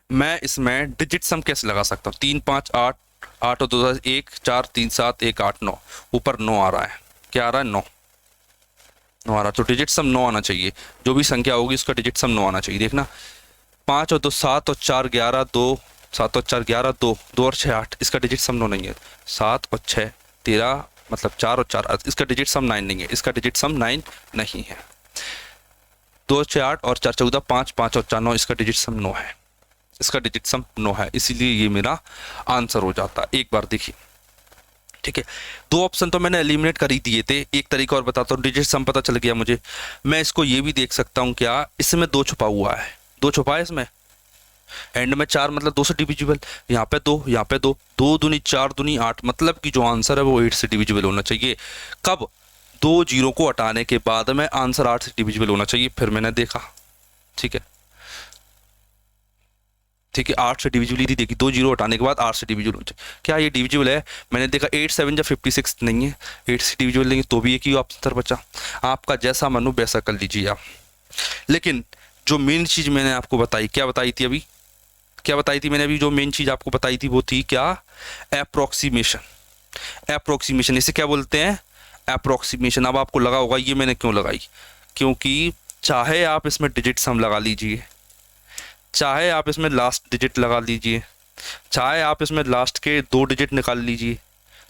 Speaker 1: मैं इसमें डिजिट सम कैसे लगा सकता हूँ? 3 5 8 8 और 2 1 4 3 7 1 8 9, ऊपर 9 आ रहा है। क्या आ रहा है? 9 आ रहा है। तो डिजिट सम 9 आना चाहिए। जो भी संख्या होगी उसका डिजिट सम 9 आना चाहिए। देखना 5 और 2 7 और 4 11 2, 7 और 4 11 2, 2 और 6 8, इसका डिजिट सम 9 नहीं है। 7 और 6 13, मतलब 4 और 4, इसका डिजिट सम 9 नहीं है। इसका डिजिट सम 9 नहीं है। 2 6 8 और 4 14, 5 5 और 4 9, इसका डिजिट सम 9 है। इसका डिजिट सम 9 है, इसीलिए ये मेरा आंसर हो जाता है। एक बार देखिए, ठीक है। 2 ऑप्शन तो मैंने एलिमिनेट कर ही दिए थे। एक तरीका और बताता हूँ, डिजिट सम पता चल गया मुझे। मैं इसको ये भी देख सकता हूँ, क्या इसमें 2 छुपा हुआ है? 2 छुपा है इसमें। एंड में 4 मतलब 2 से डिविजिबल, यहाँ पे 2, यहाँ पे 2, 2 दूनी 4 दूनी 8, मतलब कि जो आंसर है वो 8 से डिविजिबल होना चाहिए। कब? 2 जीरो को हटाने के बाद में आंसर 8 से डिविजिबल होना चाहिए। फिर मैंने देखा, ठीक है, ठीक है, 8 से डिविजिबिलिटी देखी, 2 जीरो हटाने के बाद 8 से डिविजिबल होना चाहिए। क्या ये डिविजिबल है? मैंने देखा 8 7 जब 56 नहीं है, 8 से डिविजिबल नहीं, तो भी एक ही आंसर बचा। आपका जैसा मन हो वैसा कर लीजिए आप। लेकिन जो मेन चीज़ मैंने आपको बताई, क्या बताई थी अभी? क्या बताई थी मैंने अभी? जो मेन चीज़ आपको बताई थी वो थी क्या? अप्रोक्सीमेशन। अप्रोक्सीमेशन, इसे क्या बोलते हैं? अप्रोक्सीमेशन। अब आपको लगा होगा ये मैंने क्यों लगाई, क्योंकि चाहे आप इसमें डिजिट सम लगा लीजिए, चाहे आप इसमें लास्ट डिजिट लगा लीजिए, चाहे आप इसमें लास्ट के 2 डिजिट निकाल लीजिए,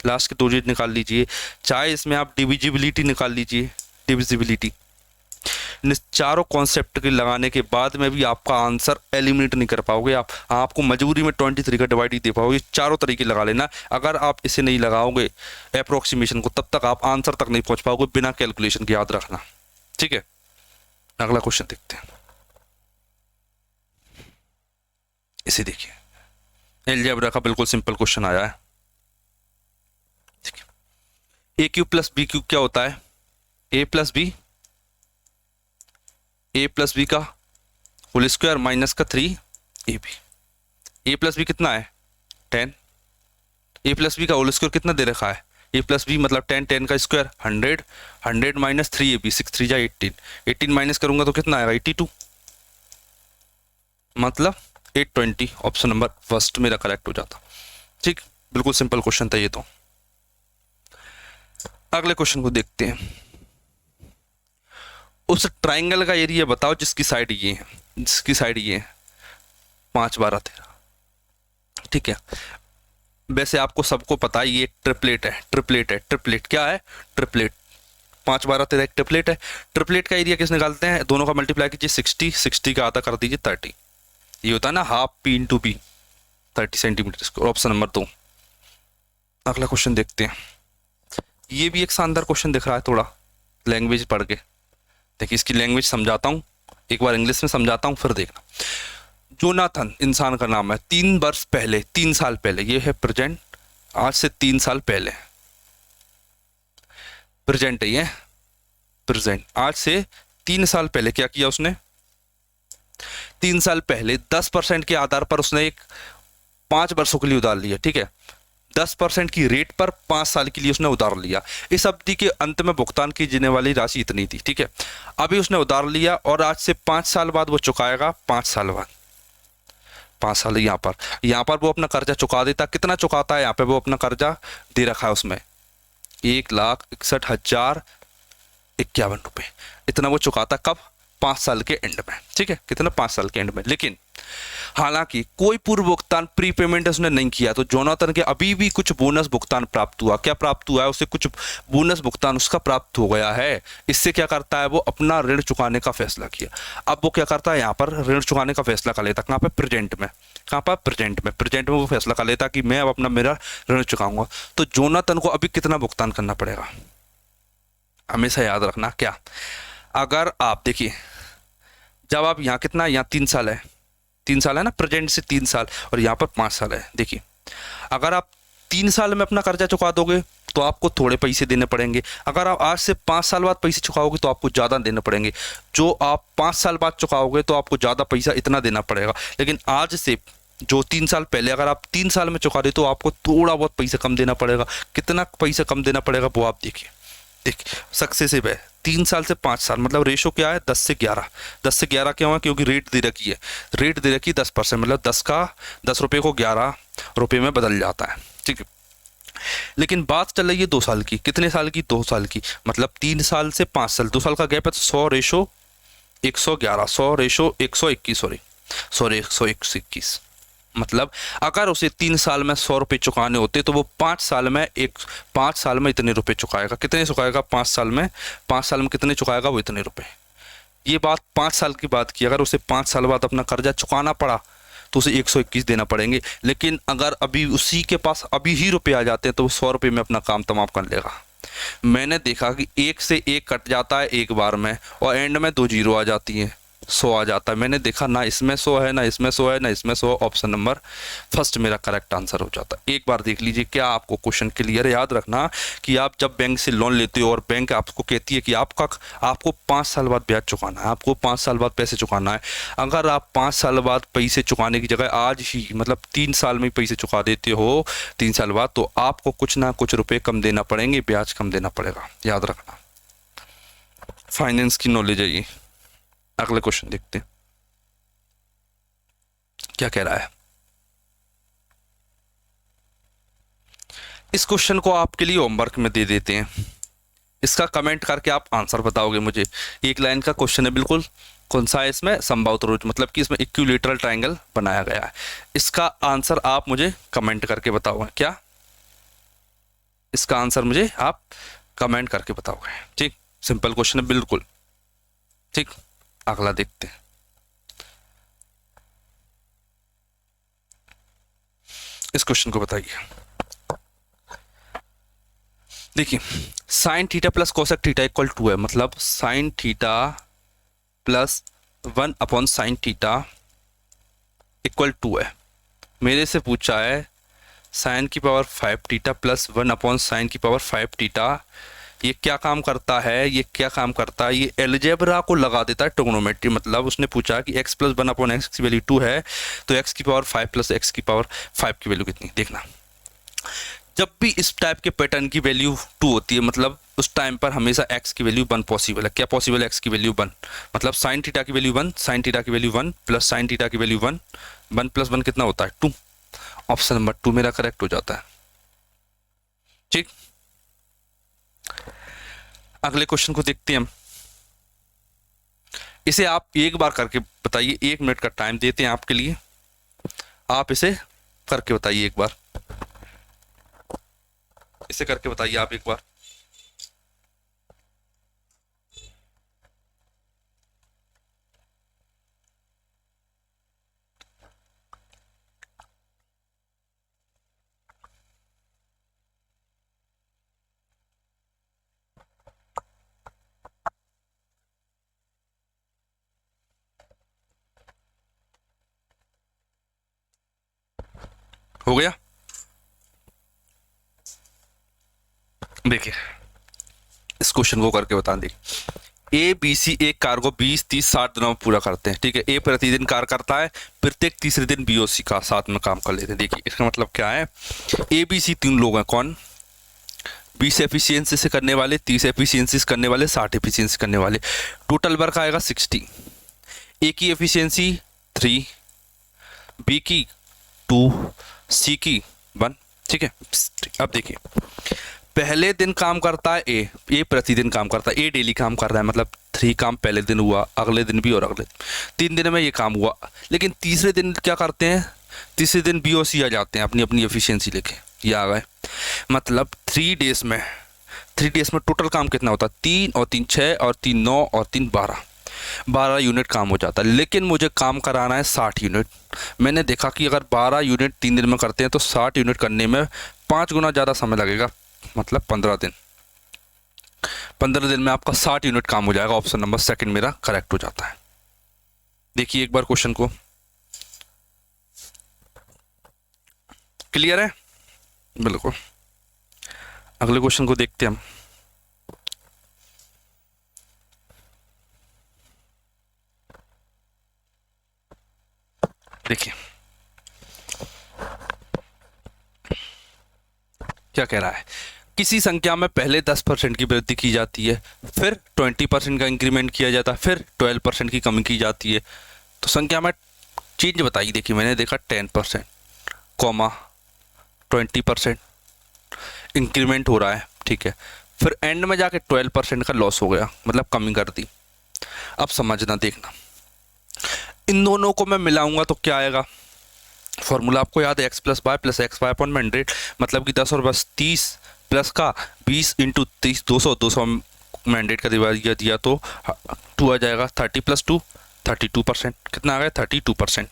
Speaker 1: लास्ट के 2 डिजिट निकाल लीजिए, चाहे इसमें आप डिविजिबिलिटी निकाल लीजिए, डिविजिबिलिटी, चारों कॉन्सेप्ट के लगाने के बाद में भी आपका आंसर एलिमिनेट नहीं कर पाओगे। आपको मजबूरी में 23 का डिवाइड ही दे पाओगे। चारों तरीके लगा लेना। अगर आप इसे नहीं लगाओगे अप्रोक्सीमेशन को, तब तक आप आंसर तक नहीं पहुंच पाओगे बिना कैलकुलेशन के, याद रखना, ठीक है। अगला क्वेश्चन देखते हैं। इसे देखिए, अलजेब्रा का बिल्कुल सिंपल क्वेश्चन आया है, ठीक है। A cube plus b cube क्या होता है? A plus b, a plus B का होल स्क्वायर माइनस का 3 a b. A plus b कितना है? 10। ए प्लस बी का होल स्क्वायर कितना दे रखा है? ए प्लस बी मतलब 10, 10 का स्क्वायर 100, 100 माइनस 3 ए बी, 6 3 जा 18, 18 माइनस करूंगा तो कितना आएगा? 82, मतलब 820। ऑप्शन नंबर फर्स्ट मेरा करेक्ट हो जाता, ठीक। बिल्कुल सिंपल क्वेश्चन था ये तो। अगले क्वेश्चन को देखते हैं। उस ट्राइंगल का एरिया बताओ जिसकी साइड ये है, जिसकी साइड ये है 5 12 13, ठीक है। वैसे आपको सबको पता है ये ट्रिपलेट है, ट्रिपलेट है, ट्रिपलेट क्या है? ट्रिपलेट। 5 12 13 एक ट्रिपलेट है। ट्रिपलेट का एरिया किस निकालते हैं? दोनों का मल्टीप्लाई कीजिए, 60, 60 का आधा कर दीजिए 30। ये होता है ना half p into b, 30 centimetre square. Option number 2। अगला क्वेश्चन देखते हैं। ये भी एक शानदार क्वेश्चन दिख रहा है, थोड़ा लैंग्वेज पढ़ के देखिए। इसकी लैंग्वेज समझाता हूँ, एक बार इंग्लिश में समझाता हूँ, फिर देखना। जोनाथन इंसान का नाम है। 3 वर्ष पहले, 3 साल पहले, ये है प्रेजेंट, आज से 3 साल पहले, प्रेजेंट है ये, प्रेजेंट। आज से 3 साल पहले क्या किया उसने? 3 साल पहले 10% के आधार पर उसने एक 5 वर्षों के लिए उधार लिया, ठीक है। 10% की रेट पर 5 साल के लिए उसने उधार लिया। इस अवधि के अंत में भुगतान की जाने वाली राशि इतनी थी, ठीक है। अभी उसने उधार लिया और आज से 5 साल बाद वो चुकाएगा, 5 साल बाद, 5 साल। यहाँ पर वो अपना कर्जा चुका देता। कितना चुकाता है? यहाँ पे वो अपना कर्जा दे रखा है उसमें 1,61,051 रुपये। इतना वो चुकाता कब? 5 साल के एंड में, ठीक है। कितना? 5 साल के एंड में। लेकिन हालांकि कोई पूर्व भुगतान प्री पेमेंट उसने नहीं किया, तो जोनाथन के अभी भी कुछ बोनस भुगतान प्राप्त हुआ। क्या प्राप्त हुआ है उसे? कुछ बोनस भुगतान उसका प्राप्त हो गया है। इससे क्या करता है? वो अपना ऋण चुकाने का फैसला किया। अब वो क्या करता है? यहाँ पर ऋण चुकाने का फैसला कर लेता। कहाँ पे? प्रेजेंट में। कहाँ पर? प्रेजेंट में। प्रेजेंट में वो फैसला कर लेता कि मैं अब अपना मेरा ऋण चुकाऊंगा। तो जोनाथन को अभी कितना भुगतान करना पड़ेगा? हमेशा याद रखना। क्या? अगर आप देखिए, जब आप यहाँ कितना, यहाँ 3 साल है, 3 साल है ना, प्रेजेंट से 3 साल, और यहाँ पर 5 साल है। देखिए, अगर आप 3 साल में अपना कर्जा चुका दोगे तो आपको थोड़े पैसे देने पड़ेंगे। अगर आप आज से 5 साल बाद पैसे चुकाओगे तो आपको ज़्यादा देने पड़ेंगे। जो आप 5 साल बाद चुकाओगे तो आपको ज़्यादा पैसा इतना देना पड़ेगा। लेकिन आज से जो 3 साल पहले, अगर आप 3 साल में चुका दे तो आपको थोड़ा बहुत पैसा कम देना पड़ेगा। कितना पैसा कम देना पड़ेगा वो आप देखिए। सक्सेसिव है 3 साल से 5 साल, मतलब रेशो क्या है? 10 से 11। 10 से 11 क्यों है? क्योंकि रेट दे रखी है। रेट दे रखी 10%, मतलब 10 रुपये को 11 रुपये में बदल जाता है। ठीक है। लेकिन बात चल रही है 2 साल की, कितने साल की, 2 साल की, मतलब 3 साल से 5 साल, 2 साल का गैप है, तो 100/111, 100/121, सॉरी 121, मतलब अगर उसे 3 साल में 100 रुपये चुकाने होते तो वो 5 साल में 5 साल में इतने रुपए चुकाएगा। कितने चुकाएगा 5 साल में, 5 साल में कितने चुकाएगा वो इतने रुपए। ये बात 5 साल की बात की, अगर उसे 5 साल बाद अपना कर्जा चुकाना पड़ा तो उसे 121 देना पड़ेंगे। लेकिन अगर अभी उसी के पास अभी ही रुपए आ जाते हैं तो वो 100 रुपये में अपना काम तमाम कर लेगा। मैंने देखा कि 1 से 1 कट जाता है एक बार में और एंड में 2 जीरो आ जाती हैं, 100 आ जाता है। मैंने देखा ना इसमें 100 है, ना इसमें 100 है, ना इसमें 100, ऑप्शन नंबर फर्स्ट मेरा करेक्ट आंसर हो जाता है। एक बार देख लीजिए क्या आपको क्वेश्चन क्लियर है। याद रखना कि आप जब बैंक से लोन लेते हो और बैंक आपको कहती है कि आपको 5 साल बाद ब्याज चुकाना है, आपको 5 साल बाद पैसे चुकाना है, अगर आप 5 साल बाद पैसे चुकाने की जगह आज ही मतलब 3 साल में पैसे चुका देते हो 3 साल बाद, तो आपको कुछ ना कुछ रुपए कम देना पड़ेंगे, ब्याज कम देना पड़ेगा। याद रखना, फाइनेंस की नॉलेज है ये। अगले क्वेश्चन देखते हैं क्या कह रहा है। इस क्वेश्चन को आपके लिए होमवर्क में दे देते हैं, इसका कमेंट करके आप आंसर बताओगे मुझे। एक लाइन का क्वेश्चन है बिल्कुल, कौन सा है इसमें, समबाहुत्रिभुज, मतलब कि इसमें इक्विलेटरल ट्रायंगल बनाया गया है। इसका आंसर आप मुझे कमेंट करके बताओगे क्या, इसका आंसर मुझे आप कमेंट करके बताओगे। ठीक, सिंपल क्वेश्चन है बिल्कुल। ठीक, अगला देखते हैं। इस क्वेश्चन को बताइए। देखिए, sine theta plus cosec theta equal to है, मतलब sine theta plus 1/sin theta equal to है। मेरे से पूछा है साइन की पावर 5 थीटा प्लस 1/sin की पावर 5 थीटा, ये क्या काम करता है, ये क्या काम करता है, ये एलजेब्रा को लगा देता है ट्रिग्नोमेट्री। मतलब उसने पूछा कि x + 1/x की वैल्यू 2 है तो x की पावर 5 प्लस x की पावर 5 की वैल्यू कितनी। देखना, जब भी इस टाइप के पैटर्न की वैल्यू 2 होती है, मतलब उस टाइम पर हमेशा x की वैल्यू 1 पॉसिबल है। क्या पॉसिबल है, x की वैल्यू 1, मतलब साइन थीटा की वैल्यू 1, साइन थीटा की वैल्यू 1 प्लस साइन थीटा की वैल्यू 1, 1 + 1 कितना होता है 2। ऑप्शन नंबर 2 मेरा करेक्ट हो जाता है। ठीक, अगले क्वेश्चन को देखते हैं हम। इसे आप एक बार करके बताइए, 1 मिनट का टाइम देते हैं आपके लिए, आप इसे करके बताइए एक बार, इसे करके बताइए आप एक बार। हो गया, देखिए इस क्वेश्चन को करके बता दें। ए बी सी एक कार को 20, 30, 60 दिनों में पूरा करते हैं। ठीक है, ए प्रतिदिन कार करता है, प्रत्येक तीसरे दिन बी और सी का साथ में काम कर लेते हैं। देखिए इसका मतलब क्या है, ए बी सी 3 लोग हैं, कौन, 20 एफिशिएंसी से करने वाले, 30 एफिशिएंसी से करने वाले, 60 एफिशिएंसी करने वाले, टोटल वर्क आएगा 60। ए की एफिशिएंसी 3, बी की 2, सी की 1। ठीक है, अब देखिए पहले दिन काम करता है ए प्रतिदिन काम करता है, ए डेली काम कर रहा है, मतलब 3 काम पहले दिन हुआ, अगले दिन भी और अगले 3 दिन में ये काम हुआ। लेकिन तीसरे दिन क्या करते हैं, तीसरे दिन बी और सी आ जाते हैं अपनी अपनी एफिशिएंसी लेके, ये आ गए। मतलब 3 डेज में टोटल काम कितना होता है, 3 और 3 6 और 3 9 और 3 12 यूनिट काम हो जाता है। लेकिन मुझे काम कराना है 60 यूनिट। मैंने देखा कि अगर 12 यूनिट 3 दिन में करते हैं तो 60 यूनिट करने में 5 गुना ज़्यादा समय लगेगा, मतलब 15 दिन। 15 दिन में आपका 60 यूनिट काम हो जाएगा। ऑप्शन नंबर सेकंड मेरा करेक्ट हो जाता है। देखिए एक बार क्वेश्चन को, क्लियर है बिल्कुल। अगले क्वेश्चन को देखते हैं हम। देखिए क्या कह रहा है, किसी संख्या में पहले 10% की वृद्धि की जाती है, फिर 20% का इंक्रीमेंट किया जाता है, फिर 12% की कमी की जाती है, तो संख्या में चेंज बताइए। देखिए मैंने देखा 10%, 20% इंक्रीमेंट हो रहा है, ठीक है। फिर एंड में जाके 12% का लॉस हो गया, मतलब कमी कर दी। अब समझना, देखना, इन दोनों को मैं मिलाऊंगा तो क्या आएगा। फॉर्मूला आपको याद है, x प्लस वाई अपॉन 100, मतलब कि 10 और 10 30 प्लस का 20 इंटू 30 200 में 100 का दिया तो 2 आ जाएगा। 30 प्लस 2 32%, कितना आ गया 32%।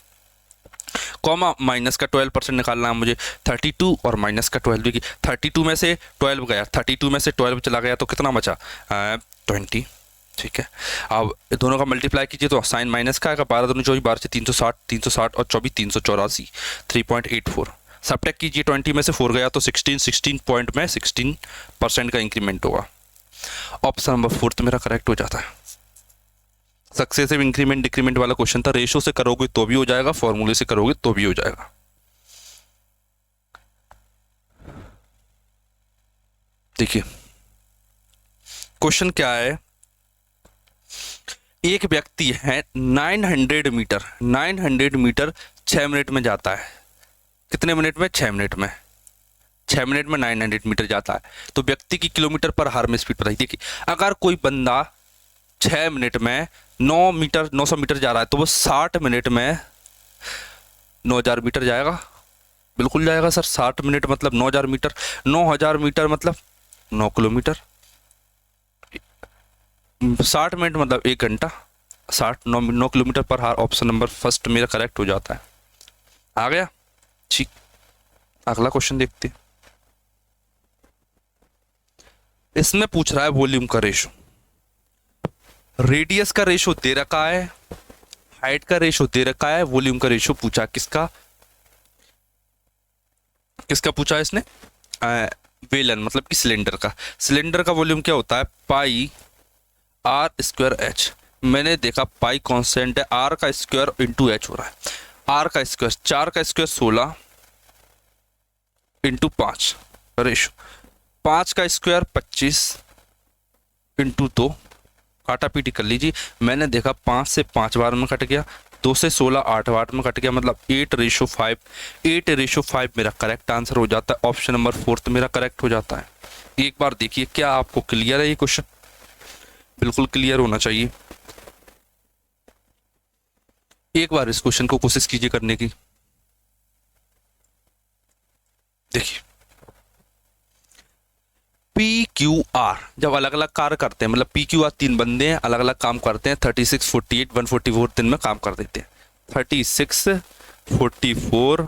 Speaker 1: कॉमा माइनस का 12% निकालना है मुझे, 32 और माइनस का 12 भी, 32 में से 12 गया, 32 में से 12 चला गया तो कितना बचा 20, ठीक है। अब दोनों का मल्टीप्लाई कीजिए तो साइन माइनस का आएगा, 12 दूनी 24, 12 से 360 और 24 384, 3.84। सब्ट्रैक्ट कीजिए, 20 में से 4 गया तो 16 पॉइंट में 16% का इंक्रीमेंट होगा। ऑप्शन नंबर 4 मेरा करेक्ट हो जाता है। सक्सेसिव इंक्रीमेंट डिक्रीमेंट वाला क्वेश्चन था, रेशो से करोगे तो भी हो जाएगा, फॉर्मूले से करोगे तो भी हो जाएगा। देखिए क्वेश्चन क्या है, एक व्यक्ति है 900 मीटर 6 मिनट में जाता है। कितने मिनट में? 6 मिनट में। 6 मिनट में 900 मीटर जाता है, तो व्यक्ति की किलोमीटर पर हार में स्पीड बताइए। देखिए अगर कोई बंदा 6 मिनट में 900 मीटर जा रहा है तो वो 60 मिनट में 9000 मीटर जाएगा। बिल्कुल जाएगा सर, 60 मिनट मतलब 9000 मीटर, 9000 मीटर मतलब 9 किलोमीटर, 60 मिनट मतलब 1 घंटा, 9 किलोमीटर पर हार। ऑप्शन नंबर फर्स्ट मेरा करेक्ट हो जाता है। आ गया, ठीक। अगला क्वेश्चन देखते हैं। इसमें पूछ रहा है वॉल्यूम का रेशो, रेडियस का रेशो दे रखा है, हाइट का रेशो दे रखा है, वॉल्यूम का रेशो पूछा किसका पूछा है इसने, वेलन मतलब कि सिलेंडर का। सिलेंडर का वॉल्यूम क्या होता है, पाई आर स्क्वायर एच। मैंने देखा पाई कांस्टेंट है, आर का स्क्वायर इंटू एच हो रहा है। आर का स्क्वायर 4 का स्क्वायर 16 इंटू 5 रेशो, 5 का स्क्वायर 25 इंटू 2, काटा पीटी कर लीजिए। मैंने देखा 5 से 5 बार में कट गया, 2 से 16 8 बार में कट गया, मतलब 8:5। 8:5 मेरा करेक्ट आंसर हो जाता है। ऑप्शन नंबर 4 मेरा करेक्ट हो जाता है। एक बार देखिए क्या आपको क्लियर है ये क्वेश्चन? बिल्कुल क्लियर होना चाहिए। एक बार इस क्वेश्चन को कोशिश कीजिए करने की। देखिए पी क्यू आर जब अलग अलग कार्य करते हैं, मतलब पी क्यू आर 3 बंदे हैं, अलग अलग काम करते हैं, 36, 48, 144 दिन में काम कर देते हैं। 36, 44,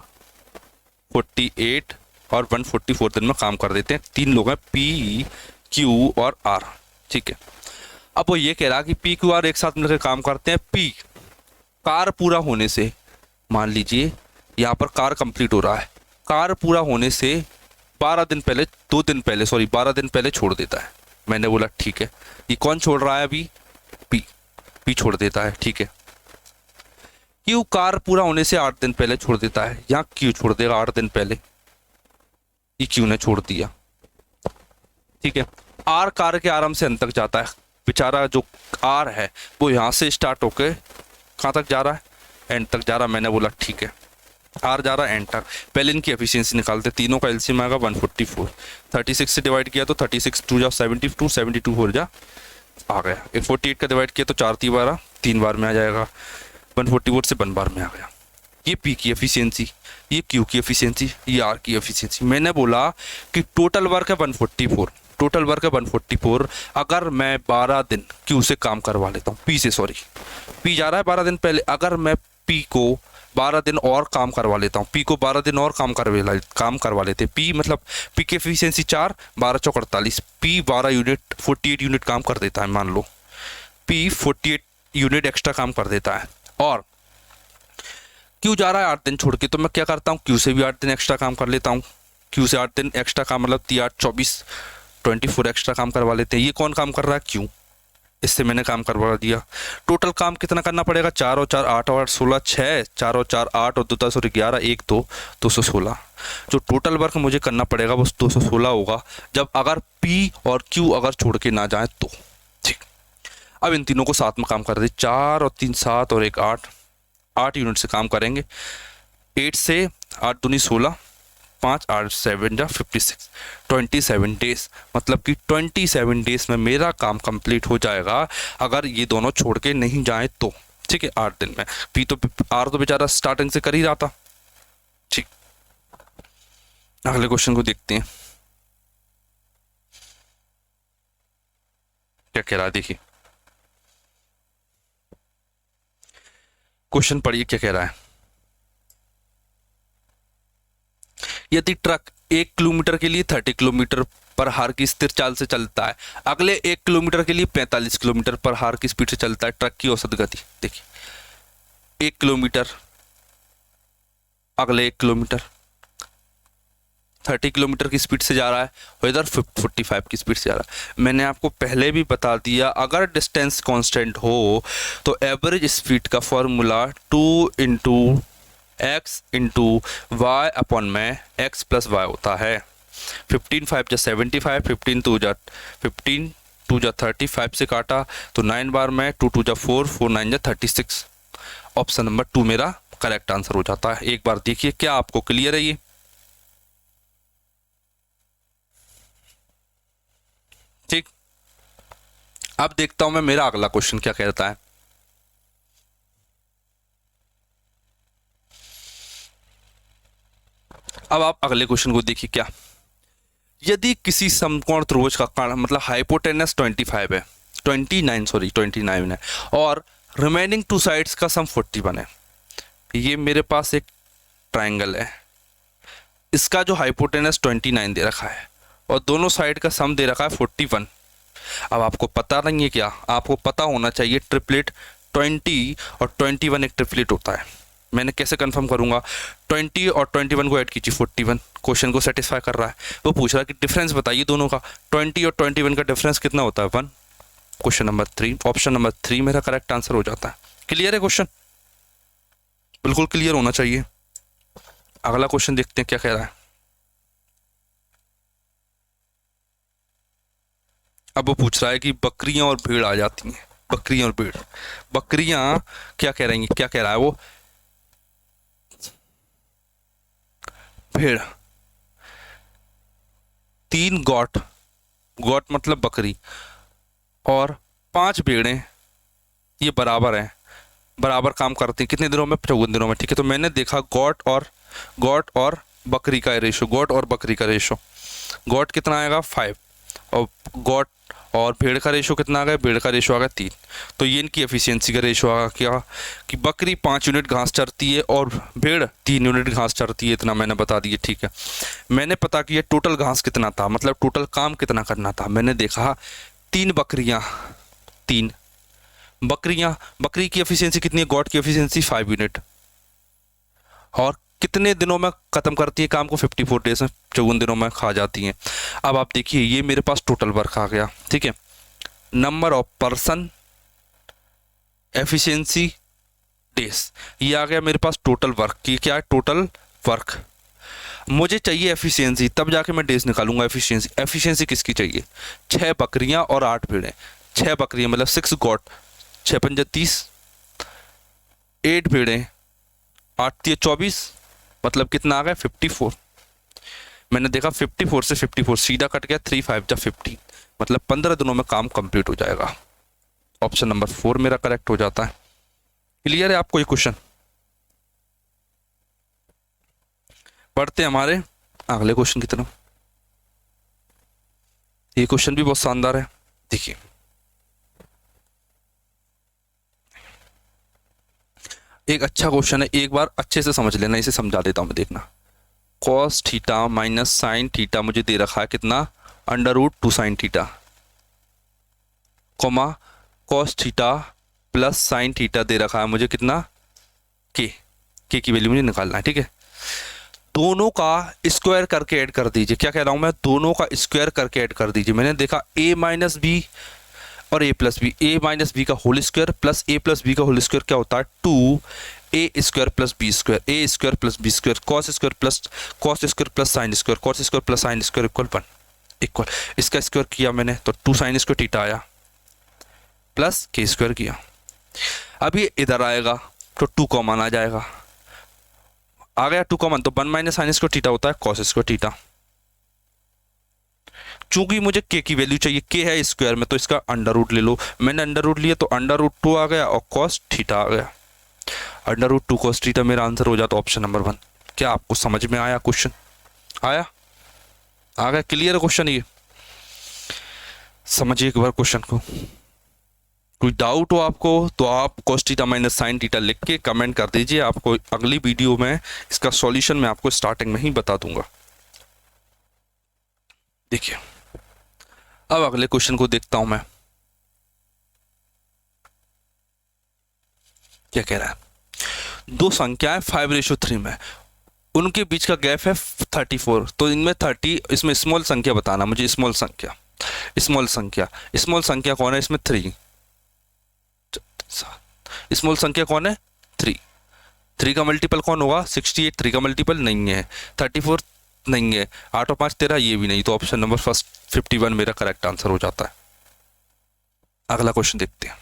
Speaker 1: 48 और 144 दिन में काम कर देते हैं। 3 लोग हैं, पी क्यू और आर, ठीक है। अब वो ये कह रहा कि पी क्यू आर एक साथ मिलकर काम करते हैं। पी कार्य पूरा होने से, मान लीजिए यहाँ पर कार्य कंप्लीट हो रहा है, कार्य पूरा होने से 12 दिन पहले 12 दिन पहले छोड़ देता है। मैंने बोला ठीक है। ये कौन छोड़ रहा है अभी? पी छोड़ देता है, ठीक है। क्यू कार्य पूरा होने से 8 दिन पहले छोड़ देता है, यहाँ क्यू छोड़ देगा 8 दिन पहले, ये क्यू ने छोड़ दिया, ठीक है। आर कार्य के आराम से अंत तक जाता है, बेचारा जो आर है वो यहाँ से स्टार्ट होके कहाँ तक जा रहा है? एंड तक जा रहा है। मैंने बोला ठीक है, आर जा रहा है एंड तक। पहले इनकी एफिशिएंसी निकालते, तीनों का एलसीएम आएगा 144। 36 से डिवाइड किया तो 36 2 जा 72, 72 हो जा आ गया। 48 का डिवाइड किया तो 4 3 12, 3 बार में आ जाएगा। 144 से 1 बार में आ गया। ये पी की एफिशिएंसी, ये क्यू की एफिशिएंसी, ये आर की एफिशिएंसी। मैंने बोला कि टोटल वर्क है 144, टोटल वर्क है 144। अगर मैं 12 दिन क्यू से काम करवा लेता हूँ, पी से, सॉरी पी जा रहा है 12 दिन पहले, अगर मैं पी को 12 दिन और काम करवा लेता हूँ, पी को 12 दिन और काम करवा लेते, पी मतलब पी की एफिशिएंसी 4, 12 चौक 48, पी 12 यूनिट 48 यूनिट काम कर देता है। मान लो पी 48 यूनिट एक्स्ट्रा काम कर देता है और क्यू जा रहा है 8 दिन छोड़ के, तो मैं क्या करता हूँ, क्यू से भी 8 दिन एक्स्ट्रा काम कर लेता हूँ। क्यू से 8 दिन एक्स्ट्रा काम मतलब 3 8 24 24 एक्स्ट्रा काम करवा लेते हैं। ये कौन काम कर रहा है? क्यू। इससे मैंने काम करवा दिया। टोटल काम कितना करना पड़ेगा? 4 और 4 8 और 8 16, 6 4 और 4 8 और 2 10 और 11 1 2 216। जो टोटल वर्क मुझे करना पड़ेगा वो 216 होगा, जब अगर पी और क्यू अगर छोड़ के ना जाए तो, ठीक। अब इन तीनों को साथ में काम कर दे, 4 और 3 7 और 1 8 यूनिट से काम करेंगे। 8 से 8 दूनी 16, 5 8 7 जा 56, 27 डेज, मतलब कि 27 डेज में मेरा काम कंप्लीट हो जाएगा अगर ये दोनों छोड़ के नहीं जाए तो। ठीक है, 8 दिन में। पी तो आर तो बेचारा स्टार्टिंग से कर ही रहा था। ठीक, अगले क्वेश्चन को देखते हैं क्या कह रहा है। देखिए क्वेश्चन पढ़िए क्या कह रहा है। यदि ट्रक 1 किलोमीटर के लिए 30 किलोमीटर पर हार की स्थिर चाल से चलता है, अगले 1 किलोमीटर के लिए 45 किलोमीटर पर हार की स्पीड से चलता है, ट्रक की औसत गति। देखिए 1 किलोमीटर, अगले 1 किलोमीटर 30 किलोमीटर की स्पीड से जा रहा है और इधर 45 की स्पीड से जा रहा है। मैंने आपको पहले भी बता दिया, अगर डिस्टेंस कांस्टेंट हो तो एवरेज स्पीड का formula 2 into x into y upon में एक्स प्लस वाई होता है। 15 5 जा 75, 15 2 जा 15, 2 जा 35 से काटा तो 9 बार में 2 2 जा 4, 4 9 जा 36। ऑप्शन नंबर 2 मेरा करेक्ट आंसर हो जाता है। एक बार देखिए क्या आपको क्लियर है ये। ठीक, अब देखता हूं मैं मेरा अगला क्वेश्चन क्या कहता है। अब आप अगले क्वेश्चन को देखिए क्या। यदि किसी समकोण त्रिभुज का कोण मतलब हाइपोटेनस 25 है, 29 है और रिमेनिंग 2 साइड्स का सम 41 है। ये मेरे पास एक ट्राइंगल है, इसका जो हाइपोटेनस 29 दे रखा है और दोनों साइड का सम दे रखा है 41। अब आपको पता नहीं है क्या, आपको पता होना चाहिए ट्रिपलेट 20 और 21 एक ट्रिपलेट होता है। मैंने कैसे कंफर्म करूंगा? 20 और 21 को ऐड कीजिए, 41 क्वेश्चन को सेटिस्फाई कर रहा है। वो पूछ रहा है कि डिफरेंस बताइए दोनों का, 20 और 21 का डिफरेंस कितना होता है? 1। क्वेश्चन नंबर 3, ऑप्शन नंबर 3 मेरा करेक्ट आंसर हो जाता है। क्लियर है क्वेश्चन? बिल्कुल क्लियर होना चाहिए। अगला क्वेश्चन देखते हैं क्या कह रहा है। अब वो पूछ रहा है कि बकरियां और भेड़ आ जाती हैं, बकरियां और भेड़। बकरियां क्या कह रही हैं, क्या कह रहा है वो? भेड़ 3 गॉट, गॉट मतलब बकरी, और 5 भेड़ें ये बराबर हैं, बराबर काम करती हैं कितने दिनों में? 54 दिनों में। ठीक है, तो मैंने देखा गॉट और बकरी का रेशो, गॉट और बकरी का रेशो, गॉट कितना आएगा 5 और गॉट और भेड़ का रेशो कितना आ गया? भेड़ का रेशो आ गया 3। तो ये इनकी एफिशिएंसी का रेशो आ गया क्या कि बकरी 5 यूनिट घास चरती है और भेड़ 3 यूनिट घास चरती है। इतना मैंने बता दिया। ठीक है, मैंने पता किया टोटल घास कितना था, मतलब टोटल काम कितना करना था। मैंने देखा 3 बकरियां, 3 बकरियां, बकरी की एफिशिएंसी कितनी है? गॉट की एफिशिएंसी 5 यूनिट, और कितने दिनों में खत्म करती है काम को? 54 डेज में, 54 दिनों में खा जाती हैं। अब आप देखिए ये मेरे पास टोटल वर्क आ गया। ठीक है, number of person, efficiency, days, ये आ गया मेरे पास टोटल वर्क की। क्या है? Total work. मुझे चाहिए एफिशिएंसी, तब जाके मैं डेज निकालूंगा। एफिशिएंसी, एफिशिएंसी किसकी चाहिए? 6 बकरियां और 8 भेड़ें। 6 बकरियां मतलब 6 गॉट, 6 पंजे 30, 8 भेड़ें 8 3 24, मतलब कितना आ गया? 54। मैंने देखा 54 से 54 सीधा कट गया, 3 5 जा 15, मतलब 15 दिनों में काम कंप्लीट हो जाएगा। ऑप्शन नंबर 4 मेरा करेक्ट हो जाता है। क्लियर है आपको ये क्वेश्चन? पढ़ते हैं हमारे अगले क्वेश्चन की तरफ। ये क्वेश्चन भी बहुत शानदार है। देखिए एक अच्छा क्वेश्चन है, एक बार अच्छे से समझ लेना, इसे समझा देता हूं मैं। देखना, cos theta minus sine theta मुझे दे रखा है कितना? √2 sine theta, comma cos theta plus sine theta दे रखा है मुझे कितना? के की वैल्यू मुझे निकालना है। ठीक है, दोनों का स्क्वायर करके ऐड कर दीजिए। क्या कह रहा हूं मैं? दोनों का स्क्वायर करके ऐड कर दीजिए। मैंने देखा a माइनस बी और a plus B, a minus B का whole square plus a plus B का होल स्क्वायर क्या होता है? 2a square plus B square, a square plus B square, cos square plus sine square, cos square plus sine square equal 1 equal. इसका स्क्वायर किया मैंने तो 2 साइन स्क्वायर थीटा आया प्लस के स्क्वायर किया। अब ये इधर आएगा तो 2 कॉमन आ जाएगा, आ गया 2 कॉमन, तो 1 माइनस साइन स्क्वायर थीटा होता है कॉस स्क्वायर थीटा। चूंकि मुझे के की वैल्यू चाहिए, के है स्क्वायर में, तो इसका अंडर रूट ले लो। मैंने अंडर रूट लिया तो अंडर रूट 2 आ गया और कॉस थीटा आ गया। अंडर रूट 2 कॉस थीटा मेरा आंसर हो जाता ऑप्शन नंबर 1। क्या आपको समझ में आया क्वेश्चन? आया? आ गया? क्लियर है क्वेश्चन? ये समझिए एक बार क्वेश्चन को। कोई डाउट हो आपको तो आप cos theta minus sine theta लिख के कमेंट कर दीजिए। आपको अगली वीडियो में इसका सॉल्यूशन मैं आपको स्टार्टिंग में ही बता दूंगा। देखिए अब अगले क्वेश्चन को देखता हूं मैं, क्या कह रहा है। दो संख्याएं 5:3 में, उनके बीच का गैप है 34। तो इनमें 30, इसमें स्मॉल संख्या बताना मुझे। स्मॉल संख्या, स्मॉल संख्या, स्मॉल संख्या कौन है इसमें? 3। स्मॉल संख्या कौन है? 3। 3 का मल्टीपल कौन होगा? 68। 3 का मल्टीपल नहीं है, 34 नहीं है, 8 और 5 13, ये भी नहीं। तो ऑप्शन नंबर फर्स्ट 51 मेरा करेक्ट आंसर हो जाता है। अगला क्वेश्चन देखते हैं।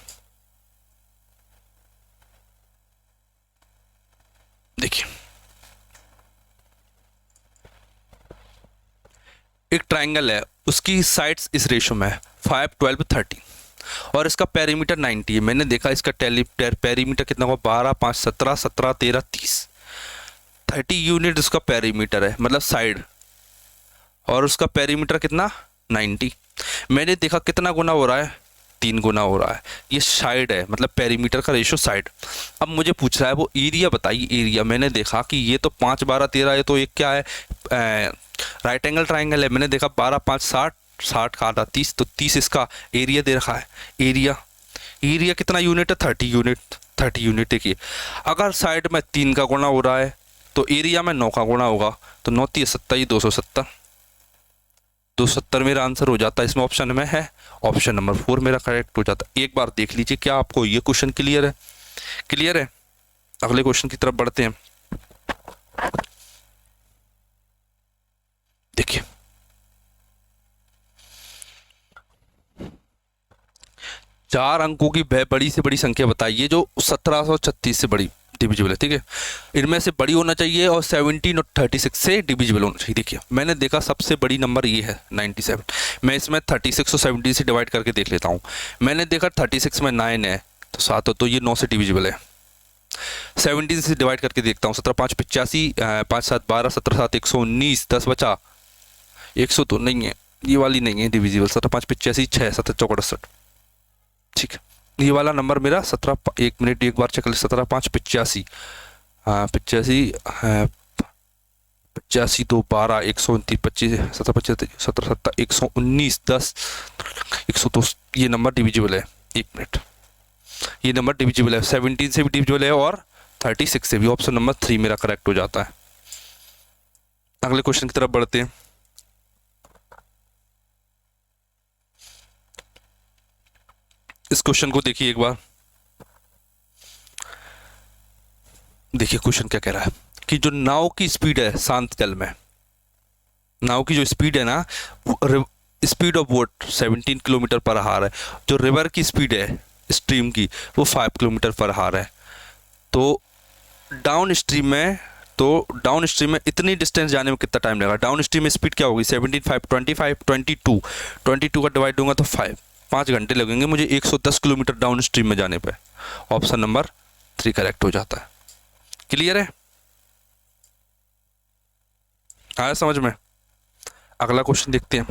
Speaker 1: देखिए एक ट्राइंगल है, उसकी साइड्स इस रेशो में है 5, 12, 13 और इसका पेरीमीटर 90 है। मैंने देखा इसका पेरीमीटर कितना होगा? 12, 5, 17, 17, 13, 30। 30 यूनिट उसका पेरीमीटर है, मतलब साइड, और उसका पेरीमीटर कितना? 90। मैंने देखा कितना गुना हो रहा है? 3 गुना हो रहा है। ये साइड है, मतलब पेरीमीटर का रेशो साइड। अब मुझे पूछ रहा है वो एरिया बताइए। एरिया मैंने देखा कि ये तो 5, 12, 13 है, तो एक क्या है? राइट एंगल ट्राइंगल है। मैंने देखा 12, 5, 60, 60 का आधा 30, तो 30 इसका एरिया दे रखा है। एरिया, एरिया कितना यूनिट है? 30 यूनिट। 30 यूनिट। देखिए अगर साइड में 3 का गुणा हो रहा है तो एरिया में 9 का गुणा होगा, तो 9 3 27, 270। 270 मेरा आंसर हो जाता है। इसमें ऑप्शन में है, ऑप्शन नंबर 4 मेरा करेक्ट हो जाता है। एक बार देख लीजिए क्या आपको ये क्वेश्चन क्लियर है? क्लियर है? अगले क्वेश्चन की तरफ बढ़ते हैं। देखिए 4 अंकों की बड़ी से बड़ी संख्या बताइए जो 1736 से बड़ी डिविजिबल है। ठीक है, इनमें से बड़ी होना चाहिए और 17 और 36 से डिविजिबल होना चाहिए। देखिए मैंने देखा सबसे बड़ी नंबर ये है 97। मैं इसमें 36 और 17 से डिवाइड करके देख लेता हूँ। मैंने देखा 36 में 9 है तो 7 हो, तो ये 9 से डिविजिबल है। 17 से डिवाइड करके देखता हूँ, 17 5 85, 5 7 12, 17 7 119, 10 बचा 100, तो नहीं है, ये वाली नहीं है डिविजिबल। 17 5 85, 6 7 4 68। ठीक है, ये वाला नंबर मेरा 17, 1 मिनट एक बार चेक कर, 17 5 85, 85, 85 2 12, 129, 25 17 25 17 17 119, 10 100, तो ये नंबर डिविजिबल है। 1 मिनट, ये नंबर डिविजिबल है। 17 से भी डिविजिबल है और 36 से भी। ऑप्शन नंबर 3 मेरा करेक्ट हो जाता है। अगले क्वेश्चन की तरफ बढ़ते हैं। इस क्वेश्चन को देखिए एक बार। देखिए क्वेश्चन क्या कह रहा है कि जो नाव की स्पीड है शांत जल में, नाव की जो स्पीड है ना, speed of boat 17 kilometre per hour है। जो रिवर की स्पीड है स्ट्रीम की वो 5 किलोमीटर पर आवर है। तो डाउन स्ट्रीम में इतनी डिस्टेंस जाने में कितना टाइम लगेगा? डाउन स्ट्रीम में स्पीड क्या होगी? 17 5 25 22 का डिवाइड दूंगा तो 5 घंटे लगेंगे मुझे 110 किलोमीटर डाउन स्ट्रीम में जाने पे। ऑप्शन नंबर 3 करेक्ट हो जाता है। क्लियर है? आया समझ में? अगला क्वेश्चन देखते हैं।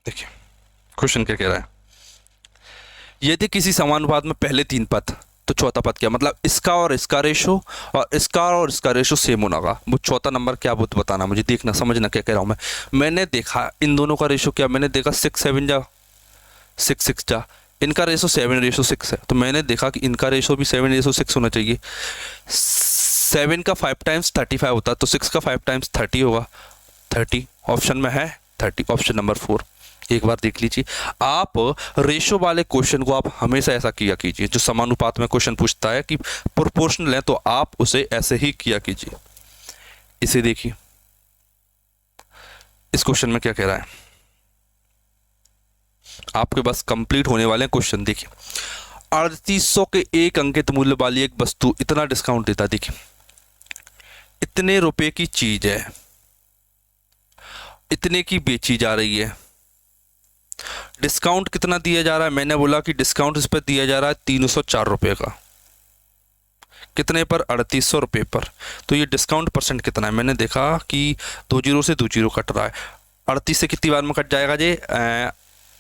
Speaker 1: देखिए क्वेश्चन क्या कह रहा है। यदि किसी समानुपात में पहले 3 पद तो चौथा पद क्या? मतलब इसका और इसका रेशो और इसका रेशो सेम होना होगा। वो चौथा नंबर क्या वो बताना मुझे, देखना समझना क्या कह रहा हूँ मैं। मैंने देखा इन दोनों का रेशो क्या, मैंने देखा 6 7 जा 6 6 जा, इनका रेशो 7:6 है। तो मैंने देखा कि इनका रेशो भी 7:6 होना चाहिए। 7 का 5 टाइम्स 35 होता है, तो 6 का 5 टाइम्स 30 होगा। 30 ऑप्शन में है, 30 ऑप्शन नंबर 4। एक बार देख लीजिए। आप रेशो वाले क्वेश्चन को आप हमेशा ऐसा किया कीजिए। जो समानुपात में क्वेश्चन पूछता है कि प्रोपोर्शनल है तो आप उसे ऐसे ही किया कीजिए। इसे देखिए, इस क्वेश्चन में क्या कह रहा है। आपके पास कंप्लीट होने वाले क्वेश्चन देखिए। 3800 के एक अंकित मूल्य वाली एक वस्तु इतना डिस्काउंट देता है। देखिए इतने रुपए की चीज है, इतने की बेची जा रही है, डिस्काउंट कितना दिया जा रहा है? मैंने बोला कि डिस्काउंट इस पर दिया जा रहा है 304 रुपये का। कितने पर? 3800 रुपये पर। तो ये डिस्काउंट परसेंट कितना है? मैंने देखा कि 20 से 20 कट रहा है। 38 से कितनी बार में कट जाएगा जी?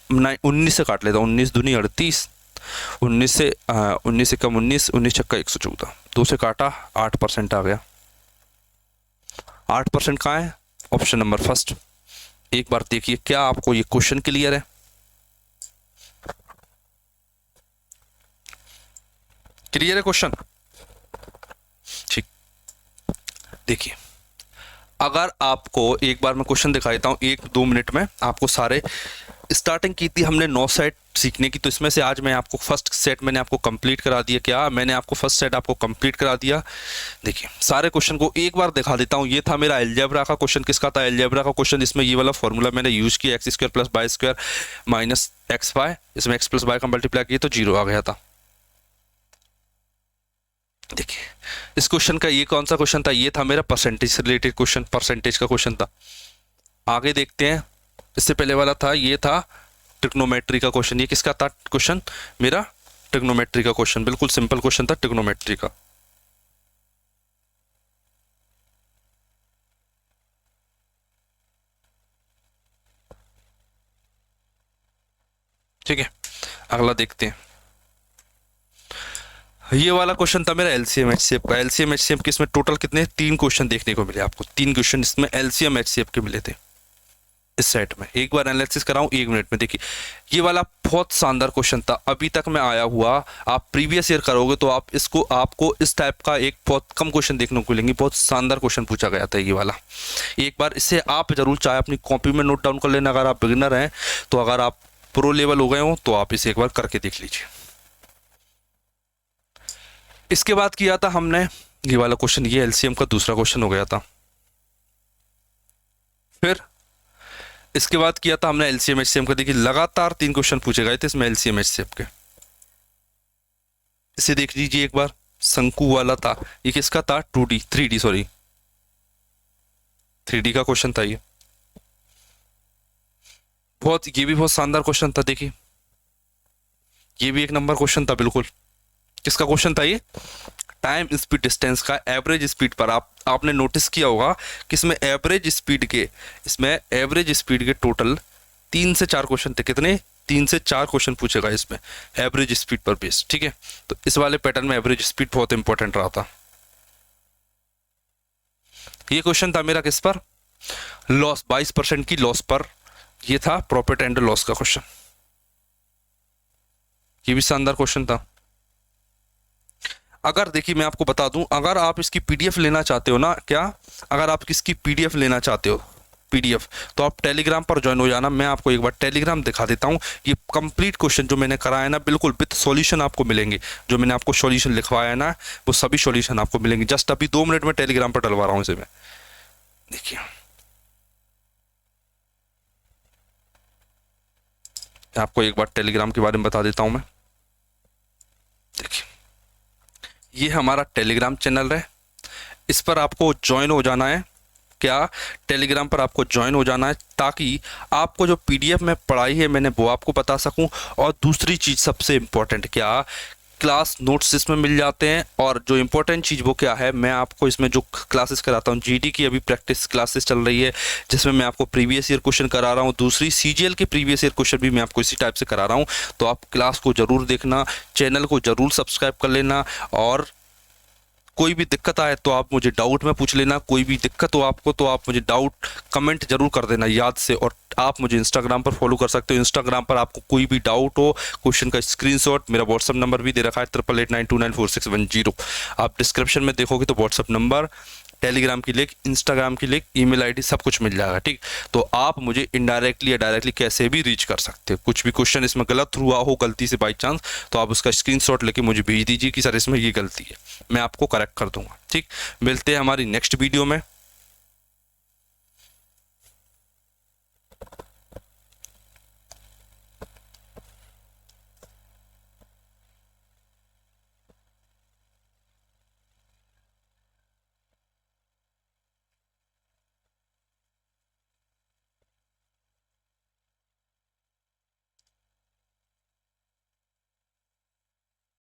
Speaker 1: 19 से काट लेता हूँ। 19 दूनी 38, 19 से कम 19, 19 छक्का 114, 2 से काटा 8% आ गया। 8% कहाँ है? Option number first. एक बार देखिए क्या आपको ये क्वेश्चन क्लियर है? क्लियर है क्वेश्चन? ठीक, देखिए अगर आपको एक बार मैं क्वेश्चन दिखा देता हूं 1-2 मिनट में। आपको सारे स्टार्टिंग की थी हमने 9 सेट सीखने की, तो इसमें से आज मैं आपको फर्स्ट सेट मैंने आपको कंप्लीट करा दिया। क्या मैंने आपको फर्स्ट सेट आपको कंप्लीट करा दिया? देखिए सारे क्वेश्चन को एक बार दिखा देता हूं। ये था मेरा अलजेब्रा का क्वेश्चन। किसका था? अलजेब्रा का क्वेश्चन। इसमें ये वाला फॉर्मूला मैंने यूज किया, x² + y² - xy। इसमें x + y का मल्टीप्लाई किया तो 0 आ गया था। देखिए इस क्वेश्चन का ये कौन सा क्वेश्चन था? ये था मेरा परसेंटेज से रिलेटेड क्वेश्चन, परसेंटेज का क्वेश्चन था। आगे देखते हैं। इससे पहले वाला था, ये था ट्रिग्नोमेट्री का क्वेश्चन। ये किसका था क्वेश्चन? मेरा ट्रिग्नोमेट्री का क्वेश्चन। बिल्कुल सिंपल क्वेश्चन था ट्रिग्नोमेट्री का। ठीक है, अगला देखते हैं। ये वाला क्वेश्चन था मेरा एलसीएम एचसीएफ का। एलसीएम एचसीएफ के इसमें टोटल कितने? 3 क्वेश्चन देखने को मिले आपको। 3 क्वेश्चन इसमें एलसीएम एचसीएफ के मिले थे इस सेट में। एक बार एनालिसिस कराऊं 1 मिनट में। देखिए ये वाला बहुत शानदार क्वेश्चन था, अभी तक मैं आया हुआ। आप प्रीवियस ईयर करोगे तो आपको इस टाइप का एक बहुत कम क्वेश्चन देखने को मिलेंगे। बहुत शानदार क्वेश्चन पूछा गया था ये वाला। एक बार इसे आप जरूर चाहे अपनी कॉपी में नोट डाउन कर लेना। अगर आप बिगिनर हैं तो, अगर आप प्रो लेवल हो गए हो तो आप इसे एक बार करके देख लीजिए। इसके बाद किया था हमने ये वाला क्वेश्चन, ये एलसीएम का दूसरा क्वेश्चन हो गया था। फिर इसके बाद किया था हमने एलसीएम एचसीएम का। देखिए लगातार 3 क्वेश्चन पूछे गए थे इसमें एलसीएम एचसीएम के। इसे देख लीजिए एक बार। शंकु वाला था, ये किसका था? 3D का क्वेश्चन था ये। ये भी बहुत शानदार क्वेश्चन था। देखिए ये भी 1 नंबर क्वेश्चन था बिल्कुल। किसका क्वेश्चन था ये? टाइम स्पीड डिस्टेंस का एवरेज स्पीड पर। आपने नोटिस किया होगा कि इसमें एवरेज स्पीड के टोटल 3 से 4 क्वेश्चन थे। कितने? 3 से 4 क्वेश्चन पूछे गए इसमें एवरेज स्पीड पर बेस। ठीक है, तो इस वाले पैटर्न में एवरेज स्पीड बहुत इंपॉर्टेंट रहा था। ये क्वेश्चन था मेरा किस पर? लॉस, 22% की लॉस पर। ये था प्रॉफिट एंड लॉस का क्वेश्चन। ये भी शानदार क्वेश्चन था। अगर देखिए मैं आपको बता दूं, अगर आप इसकी पीडीएफ लेना चाहते हो ना, क्या अगर आप इसकी पीडीएफ लेना चाहते हो, पीडीएफ, तो आप टेलीग्राम पर ज्वाइन हो जाना। मैं आपको एक बार टेलीग्राम दिखा देता हूं। ये कंप्लीट क्वेश्चन जो मैंने कराया है ना, बिल्कुल विद सॉल्यूशन आपको मिलेंगे। जो मैंने आपको सॉल्यूशन लिखवाया है ना, वो सभी सॉल्यूशन आपको मिलेंगे। जस्ट अभी 2 मिनट में टेलीग्राम पर डलवा रहा हूं इसे मैं। देखिए आपको एक बार टेलीग्राम के बारे में बता देता हूं मैं। देखिए ये हमारा टेलीग्राम चैनल है, इस पर आपको ज्वाइन हो जाना है। क्या? टेलीग्राम पर आपको ज्वाइन हो जाना है, ताकि आपको जो पीडीएफ में पढ़ाई है मैंने वो आपको बता सकूं। और दूसरी चीज़ सबसे इम्पोर्टेंट, क्या क्लास नोट्स इसमें मिल जाते हैं। और जो इम्पोर्टेंट चीज़ वो क्या है, मैं आपको इसमें जो क्लासेस कराता हूँ, जीडी की अभी प्रैक्टिस क्लासेस चल रही है, जिसमें मैं आपको प्रीवियस ईयर क्वेश्चन करा रहा हूँ। दूसरी सीजीएल के प्रीवियस ईयर क्वेश्चन भी मैं आपको इसी टाइप से करा रहा हूँ। तो आप क्लास को ज़रूर देखना, चैनल को ज़रूर सब्सक्राइब कर लेना। और कोई भी दिक्कत आए तो आप मुझे डाउट में पूछ लेना। कोई भी दिक्कत हो आपको तो आप मुझे डाउट कमेंट जरूर कर देना याद से। और आप मुझे इंस्टाग्राम पर फॉलो कर सकते हो। इंस्टाग्राम पर आपको कोई भी डाउट हो, क्वेश्चन का स्क्रीनशॉट, मेरा व्हाट्सअप नंबर भी दे रखा है 8889294610। आप डिस्क्रिप्शन में देखोगे तो व्हाट्सअप नंबर, टेलीग्राम की लिंक, इंस्टाग्राम की लिंक, ईमेल आईडी सब कुछ मिल जाएगा। ठीक, तो आप मुझे इनडायरेक्टली या डायरेक्टली कैसे भी रीच कर सकते हो। कुछ भी क्वेश्चन इसमें गलत हुआ हो गलती से बाई चांस, तो आप उसका स्क्रीनशॉट लेके मुझे भेज दीजिए कि सर इसमें ये गलती है, मैं आपको करेक्ट कर दूंगा। ठीक, मिलते हैं हमारी नेक्स्ट वीडियो में।